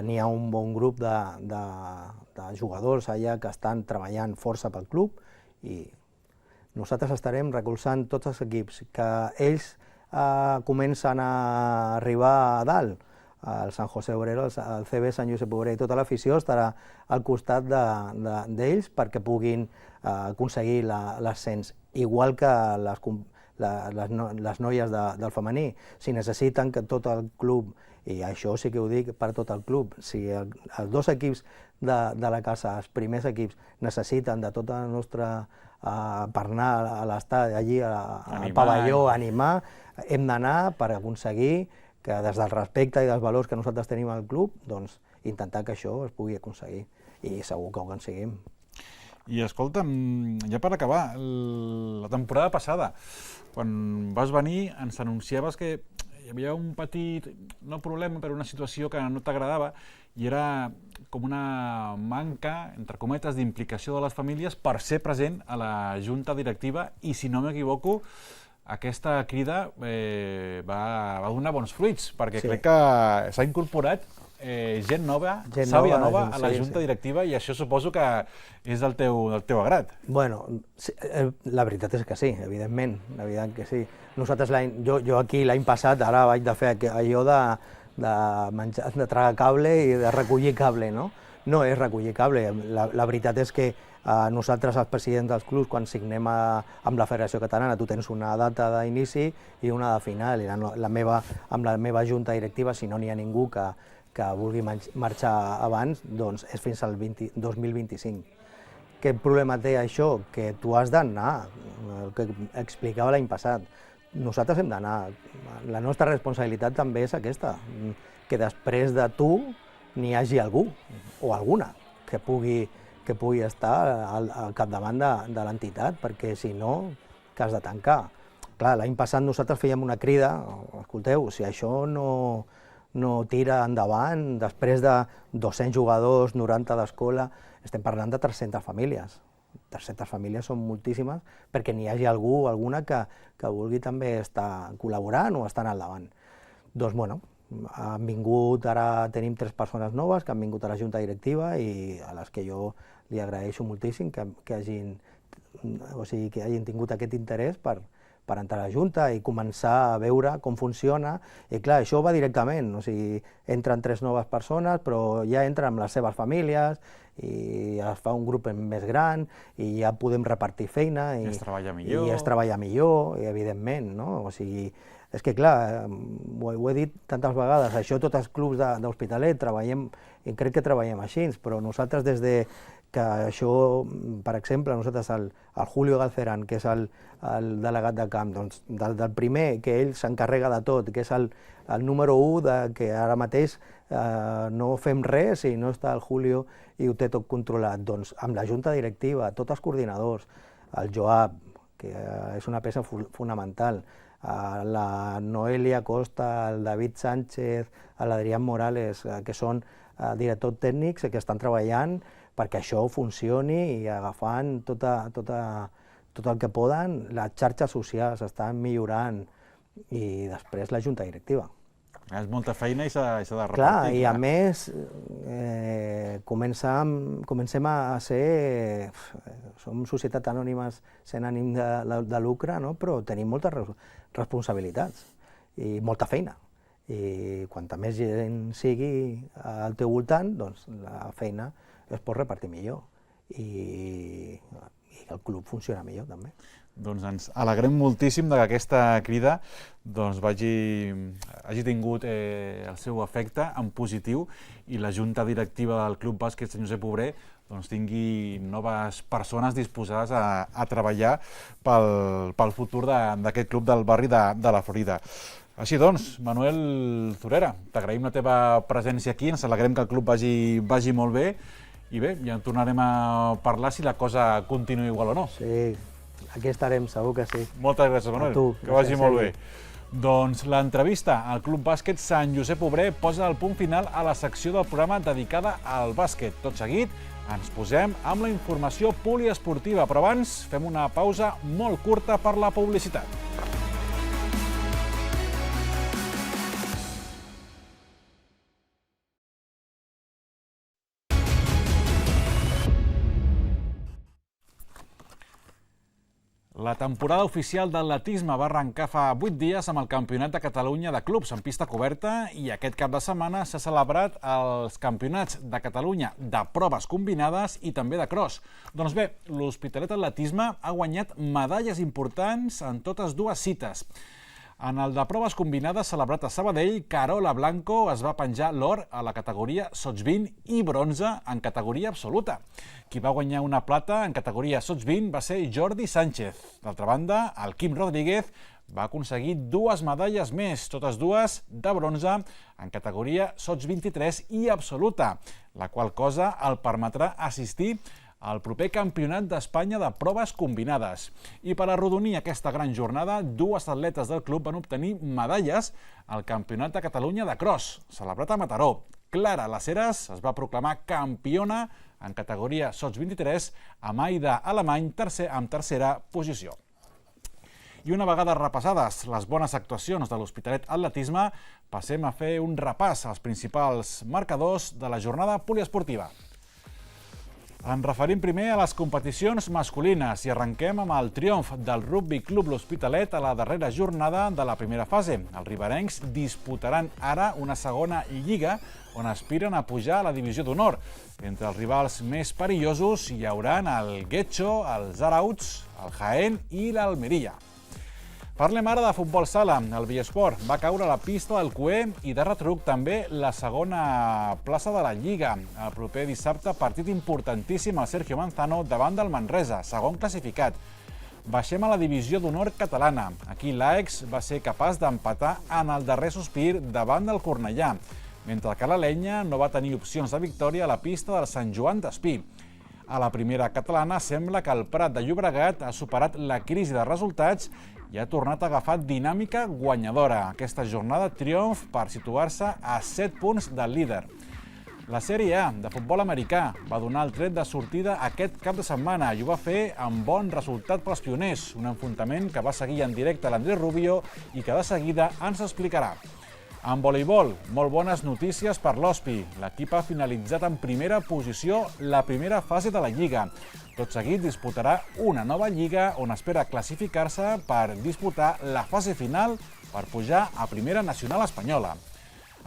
n'hi ha un bon grup de jugadors allà que estan treballant força pel club i nosaltres estarem recolzant tots els equips, que ells comencen a arribar a dalt, el San José Obrero, el CB Sant Josep Obrero i tota l'afició estarà al costat d'ells perquè puguin aconseguir l'ascens, igual que les noies del femení. Si necessiten que tot el club, i això sí que ho dic per tot el club, si els dos equips de la casa, els primers equips, necessiten de tota la nostra per anar a l'estadi, allí al pavelló, a animar, hem d'anar per aconseguir que des del respecte i dels valors que nosaltres tenim al club, doncs intentar que això es pugui aconseguir i segur que ho aconseguim. I escolta'm, ja per acabar, la temporada passada, quan vas venir ens anunciaves que hi havia un petit, no problema, però una situació que no t'agradava i era com una manca, entre cometes, d'implicació de les famílies per ser present a la Junta Directiva i, si no m'equivoco, aquesta crida va donar bons fruits, perquè crec que s'ha incorporat gent nova, sàvia nova a la Junta Directiva i això suposo que és del teu agrat. Bueno, la veritat és que sí, evidentment que sí. Nosaltres, jo aquí l'any passat, ara vaig de fer allò de tragar cable i de recollir cable, no? No és recollir cable, la veritat és que nosaltres, els presidents dels clubs, quan signem amb la Federació Catalana, tu tens una data d'inici i una de final, i amb la meva junta directiva, si no n'hi ha ningú que vulgui marxar abans, doncs és fins al 2025. Què problema té això? Que tu has d'anar, el que explicava l'any passat. Nosaltres hem d'anar. La nostra responsabilitat també és aquesta, que després de tu n'hi hagi algú o alguna que pugui estar al capdavant de l'entitat, perquè si no, que has de tancar. Clar, l'any passat nosaltres fèiem una crida, escolteu, si això no tira endavant, després de 200 jugadors, 90 d'escola, estem parlant de 300 famílies. 300 famílies són moltíssimes perquè n'hi hagi algú o alguna que vulgui també estar col·laborant o estar al davant. Doncs, bueno, Han vingut, ara tenim 3 persones noves que han vingut a la junta directiva i a les que jo li agraeixo moltíssim que hagin tingut aquest interès per entrar a la junta i començar a veure com funciona. I clar, això va directament, o sigui, entren 3 noves persones, però ja entren amb les seves famílies i es fa un grup més gran i ja podem repartir feina i es treballa millor. I es treballa millor, evidentment, no? O sigui, és que clar, ho he dit tantes vegades, això tots els clubs d'Hospitalet treballem, i crec que treballem així, però nosaltres des de que això, per exemple, nosaltres el Julio Galcerán, que és el delegat de camp, doncs del primer, que ell s'encarrega de tot, que és el número 1, que ara mateix no fem res i no està el Julio i ho té tot controlat, doncs amb la junta directiva, tots els coordinadors, el Joab, que és una peça fonamental, la Noelia Costa, el David Sánchez, l'Adrián Morales, que són directors tècnics que estan treballant perquè això funcioni i agafant tot el que poden, les xarxes socials estan millorant i després la junta directiva. És molta feina i s'ha de repartir. Clar, i a més comencem a ser... Som societats anònimes sense ànim de lucre, però tenim moltes responsabilitats i molta feina. I quanta més gent sigui al teu voltant, doncs la feina es pot repartir millor i el club funciona millor també. Doncs ens alegrem moltíssim que aquesta crida hagi tingut el seu efecte en positiu i la junta directiva del Club Bàsquet Sant Josep Obrer tingui noves persones disposades a treballar pel futur d'aquest club del barri de la Florida. Així doncs, Manuel Zurera, t'agraïm la teva presència aquí, ens alegrem que el club vagi molt bé i bé, ja en tornarem a parlar si la cosa continua igual o no. Sí, aquí estarem, segur que sí. Moltes gràcies, Manuel, que vagi molt bé. Doncs l'entrevista al Club Bàsquet Sant Josep Obrer posa el punt final a la secció del programa dedicada al bàsquet. Tot seguit ens posem amb la informació poliesportiva, però abans fem una pausa molt curta per la publicitat. La temporada oficial d'atletisme va arrencar fa 8 dies amb el Campionat de Catalunya de clubs en pista coberta i aquest cap de setmana s'ha celebrat els Campionats de Catalunya de proves combinades i també de cross. Doncs bé, l'Hospitalet Atletisme ha guanyat medalles importants en totes dues cites. En el de proves combinades celebrat a Sabadell, Carola Blanco es va penjar l'or a la categoria sots 20 i bronze en categoria absoluta. Qui va guanyar una plata en categoria sots 20 va ser Jordi Sánchez. D'altra banda, el Quim Rodríguez va aconseguir 2 medalles més, totes dues de bronze en categoria sots 23 i absoluta, la qual cosa el permetrà assistir al proper Campionat d'Espanya de proves combinades. I per arrodonir aquesta gran jornada, 2 atletes del club van obtenir medalles al Campionat de Catalunya de cross, celebrat a Mataró. Clara Laceras es va proclamar campiona en categoria sots 23, amb Aida Alemany amb tercera posició. I una vegada repassades les bones actuacions de l'Hospitalet Atletisme, passem a fer un repàs als principals marcadors de la jornada poliesportiva. Ens referim primer a les competicions masculines i arrenquem amb el triomf del Rugby Club L'Hospitalet a la darrera jornada de la primera fase. Els riberencs disputaran ara una segona lliga on aspiren a pujar a la divisió d'honor. Entre els rivals més perillosos hi haurà el Getxo, els Arauts, el Jaén i l'Almeria. Parlem ara de futbol sala. El Villesport va caure a la pista del Cué i de retruc també la segona plaça de la Lliga. El proper dissabte, partit importantíssim al Sergio Manzano davant del Manresa, segon classificat. Baixem a la divisió d'honor catalana. Aquí l'AEX va ser capaç d'empatar en el darrer sospir davant del Cornellà, mentre que la Lenya no va tenir opcions de victòria a la pista del Sant Joan d'Espí. A la primera catalana sembla que el Prat de Llobregat ha superat la crisi de resultats i ha tornat a agafar dinàmica guanyadora. Aquesta jornada triomf per situar-se a 7 punts del líder. La Sèrie A de futbol americà va donar el tret de sortida aquest cap de setmana i ho va fer amb bon resultat pels pioners, un enfrontament que va seguir en directe l'Andrés Rubio i que de seguida ens explicarà. En voleibol, molt bones notícies per l'Hospi. L'equip ha finalitzat en primera posició la primera fase de la Lliga. Tot seguit disputarà una nova Lliga on espera classificar-se per disputar la fase final per pujar a Primera Nacional Espanyola.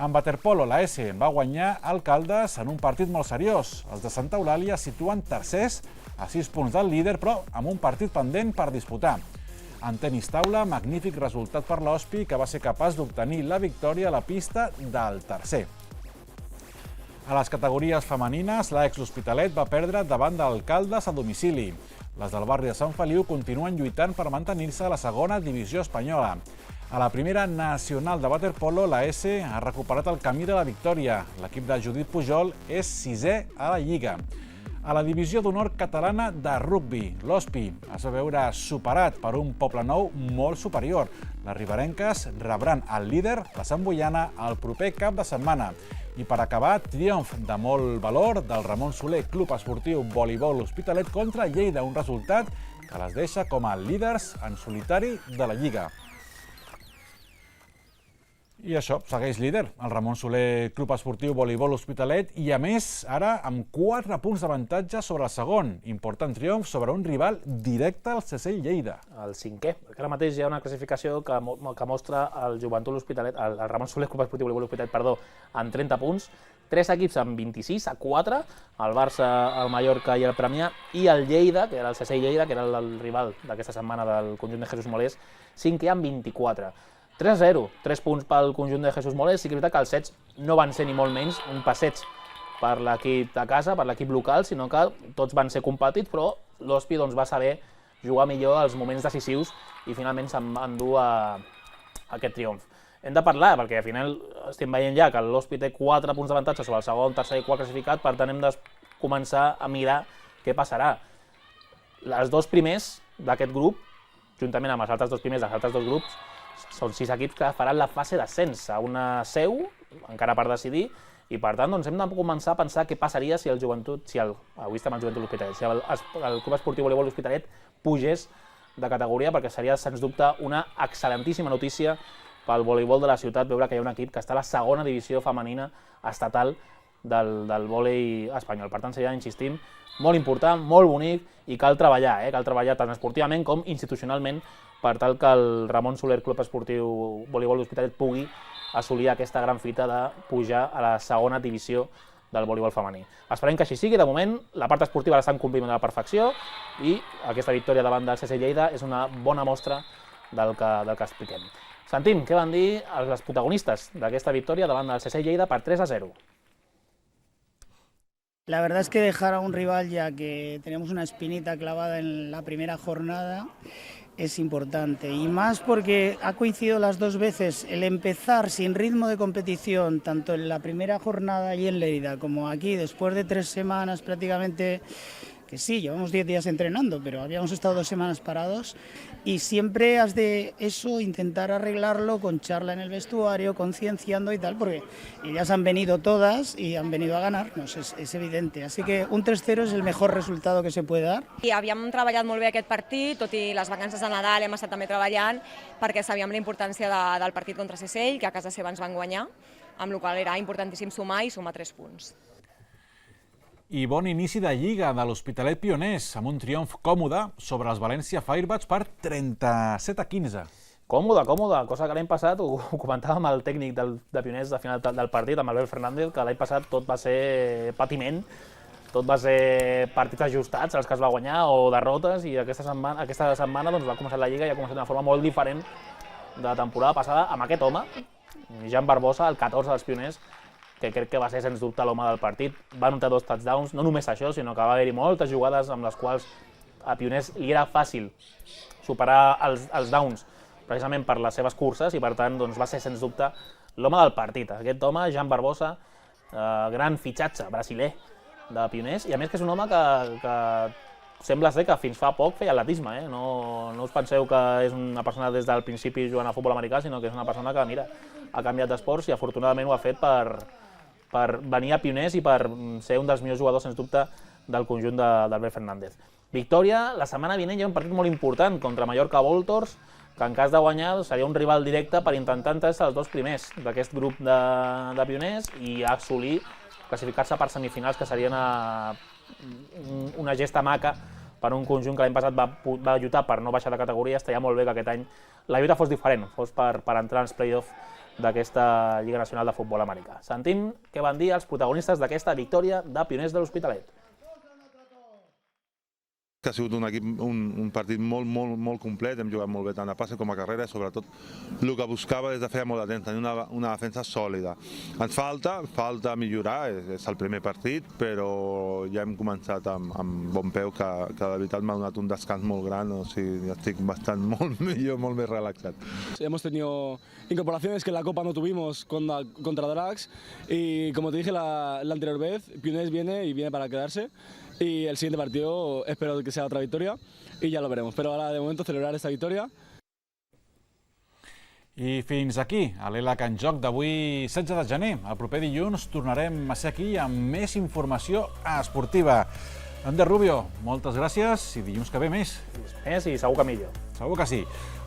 En waterpolo, la S va guanyar el Caldes en un partit molt seriós. Els de Santa Eulàlia situen tercers a 6 punts del líder, però amb un partit pendent per disputar. En tenis taula, magnífic resultat per l'Hospi, que va ser capaç d'obtenir la victòria a la pista del tercer. A les categories femenines, l'ex-L'Hospitalet va perdre davant del Caldes a domicili. Les del barri de Sant Feliu continuen lluitant per mantenir-se a la segona divisió espanyola. A la primera nacional de waterpolo, la S ha recuperat el camí de la victòria. L'equip de Judit Pujol és 6è a la Lliga. A la divisió d'honor catalana de rugbi, l'Hospi es va veure superat per un Poblenou molt superior. Les riberenques rebran el líder, la Santboiana, el proper cap de setmana. I per acabar, triomf de molt valor del Ramon Soler Club Esportiu Voleibol L'Hospitalet contra Lleida, un resultat que les deixa com a líders en solitari de la Lliga. I això, segueix líder, el Ramon Soler Club Esportiu Voleibol L'Hospitalet i, a més, ara amb 4 punts d'avantatge sobre el segon. Important triomf sobre un rival directe al CSI Lleida. El 5è. Ara mateix hi ha una classificació que mostra el Joventut L'Hospitalet, el Ramon Soler Club Esportiu Voleibol L'Hospitalet, en 30 punts, 3 equips amb 26 a 4, el Barça, el Mallorca i el Premià, i el Lleida, que era el CSI Lleida, que era el rival d'aquesta setmana del conjunt de Jesús Molés, 5è amb 24. 3-0, 3 punts pel conjunt de Jesús Molés. Sí que és veritat que els sets no van ser ni molt menys un passeig per l'equip de casa, per l'equip local, sinó que tots van ser competits, però l'Hospi va saber jugar millor els moments decisius i finalment se'n va endur aquest triomf. Hem de parlar, perquè al final estem veient ja que l'Hospi té 4 punts d'avantatge sobre el segon, tercer i quart classificat, per tant hem de començar a mirar què passarà. Els dos primers d'aquest grup, juntament amb els altres dos primers dels altres dos grups, són 6 equips que faran la fase d'ascens a una seu, encara per decidir, i per tant hem de començar a pensar què passaria si el Joventut, avui estem al Joventut L'Hospitalet, si el Club Esportiu Voleibol L'Hospitalet pugés de categoria, perquè seria, sens dubte, una excel·lentíssima notícia pel voleibol de la ciutat, veure que hi ha un equip que està a la segona divisió femenina estatal del vòlei espanyol. Per tant, seria, insistim, molt important, molt bonic, i cal treballar tant esportivament com institucionalment per tal que el Ramon Soler Club Esportiu Voleibol L'Hospitalet pugui assolir aquesta gran fita de pujar a la segona divisió del voleibol femení. Esperem que així sigui. De moment, la part esportiva està en compliment de la perfecció i aquesta victòria davant del CSI Lleida és una bona mostra del que expliquem. Sentim què van dir els protagonistes d'aquesta victòria davant del CSI Lleida per 3-0. La verdad es que dejar a un rival ya que tenemos una espinita clavada en la primera jornada es importante, y más porque ha coincidido las dos veces el empezar sin ritmo de competición, tanto en la primera jornada y en Lleida como aquí, después de 3 semanas prácticamente, que sí, llevamos 10 días entrenando, pero habíamos estado 2 semanas parados, y siempre has de eso intentar arreglarlo con charla en el vestuario, concienciando y tal, porque ellas han venido todas y han venido a ganarnos, es evidente. Así que un 3-0 és el mejor resultado que se puede dar. I havíem treballat molt bé aquest partit, tot i les vacances de Nadal hem estat també treballant, perquè sabíem la importància del partit contra Sesell, que a casa seva ens van guanyar, amb la qual era importantíssim sumar i sumar 3 punts. I bon inici de Lliga de l'Hospitalet Pioners, amb un triomf còmode sobre els València Firebats per 37-15. Còmode, cosa que l'any passat ho comentàvem el tècnic de Pioners de final del partit, amb Albert Fernández, que l'any passat tot va ser patiment, tot va ser partits ajustats, els que es va guanyar, o derrotes, i aquesta setmana va començar la Lliga i ha començat d'una forma molt diferent de la temporada passada amb aquest home, Jan Barbosa, el 14 dels Pioners, que crec que va ser, sens dubte, l'home del partit. Va anotar 2 touchdowns, no només això, sinó que va haver-hi moltes jugades amb les quals a Pioners li era fàcil superar els downs, precisament per les seves curses, i per tant va ser, sens dubte, l'home del partit. Aquest home, Jan Barbosa, gran fitxatge brasiler de Pioners, i a més que és un home que sembla ser que fins fa poc feia atletisme. No us penseu que és una persona des del principi jugant a futbol americà, sinó que és una persona que, mira, ha canviat d'esports i afortunadament ho ha fet per venir a Pioners i per ser un dels millors jugadors, sens dubte, del conjunt d'Albert Fernández. Victòria, la setmana vinent hi ha un partit molt important contra Mallorca Voltors, que en cas de guanyar seria un rival directe per intentar entrar els dos primers d'aquest grup de pioners i assolir classificar-se per semifinals, que serien una gesta maca per un conjunt que l'any passat va lluitar per no baixar de categoria. Estaria molt bé que aquest any la lluita fos diferent, fos per entrar als play-off d'aquesta Lliga Nacional de Futbol Americà. Sentim què van dir els protagonistes d'aquesta victòria de Pioners de l'Hospitalet. Ha sigut un partit molt complet, hem jugat molt bé tant a passe com a carrera i sobretot el que buscava des de feia molt de temps, tenir una defensa sòlida. Ens falta millorar, és el primer partit, però ja hem començat amb bon peu, que de veritat m'ha donat un descans molt gran, o sigui, estic bastant molt millor, molt més relaxat. Hemos tenido incorporaciones que en la Copa no tuvimos contra Drags y como te dije la anterior vez, Pioners viene y viene para quedarse. Y el siguiente partido espero que sea otra victoria y ya lo veremos. Pero ahora de momento celebrar esta victoria. I fins aquí, a l'ELAC en joc d'avui 16 de gener. El proper dilluns tornarem a ser aquí amb més informació esportiva. Ander Rubio, moltes gràcies i dilluns que ve més. Més i segur que millor. Segur que sí.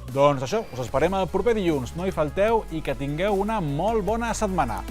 Doncs això, us esperem el proper dilluns. No hi falteu i que tingueu una molt bona setmana.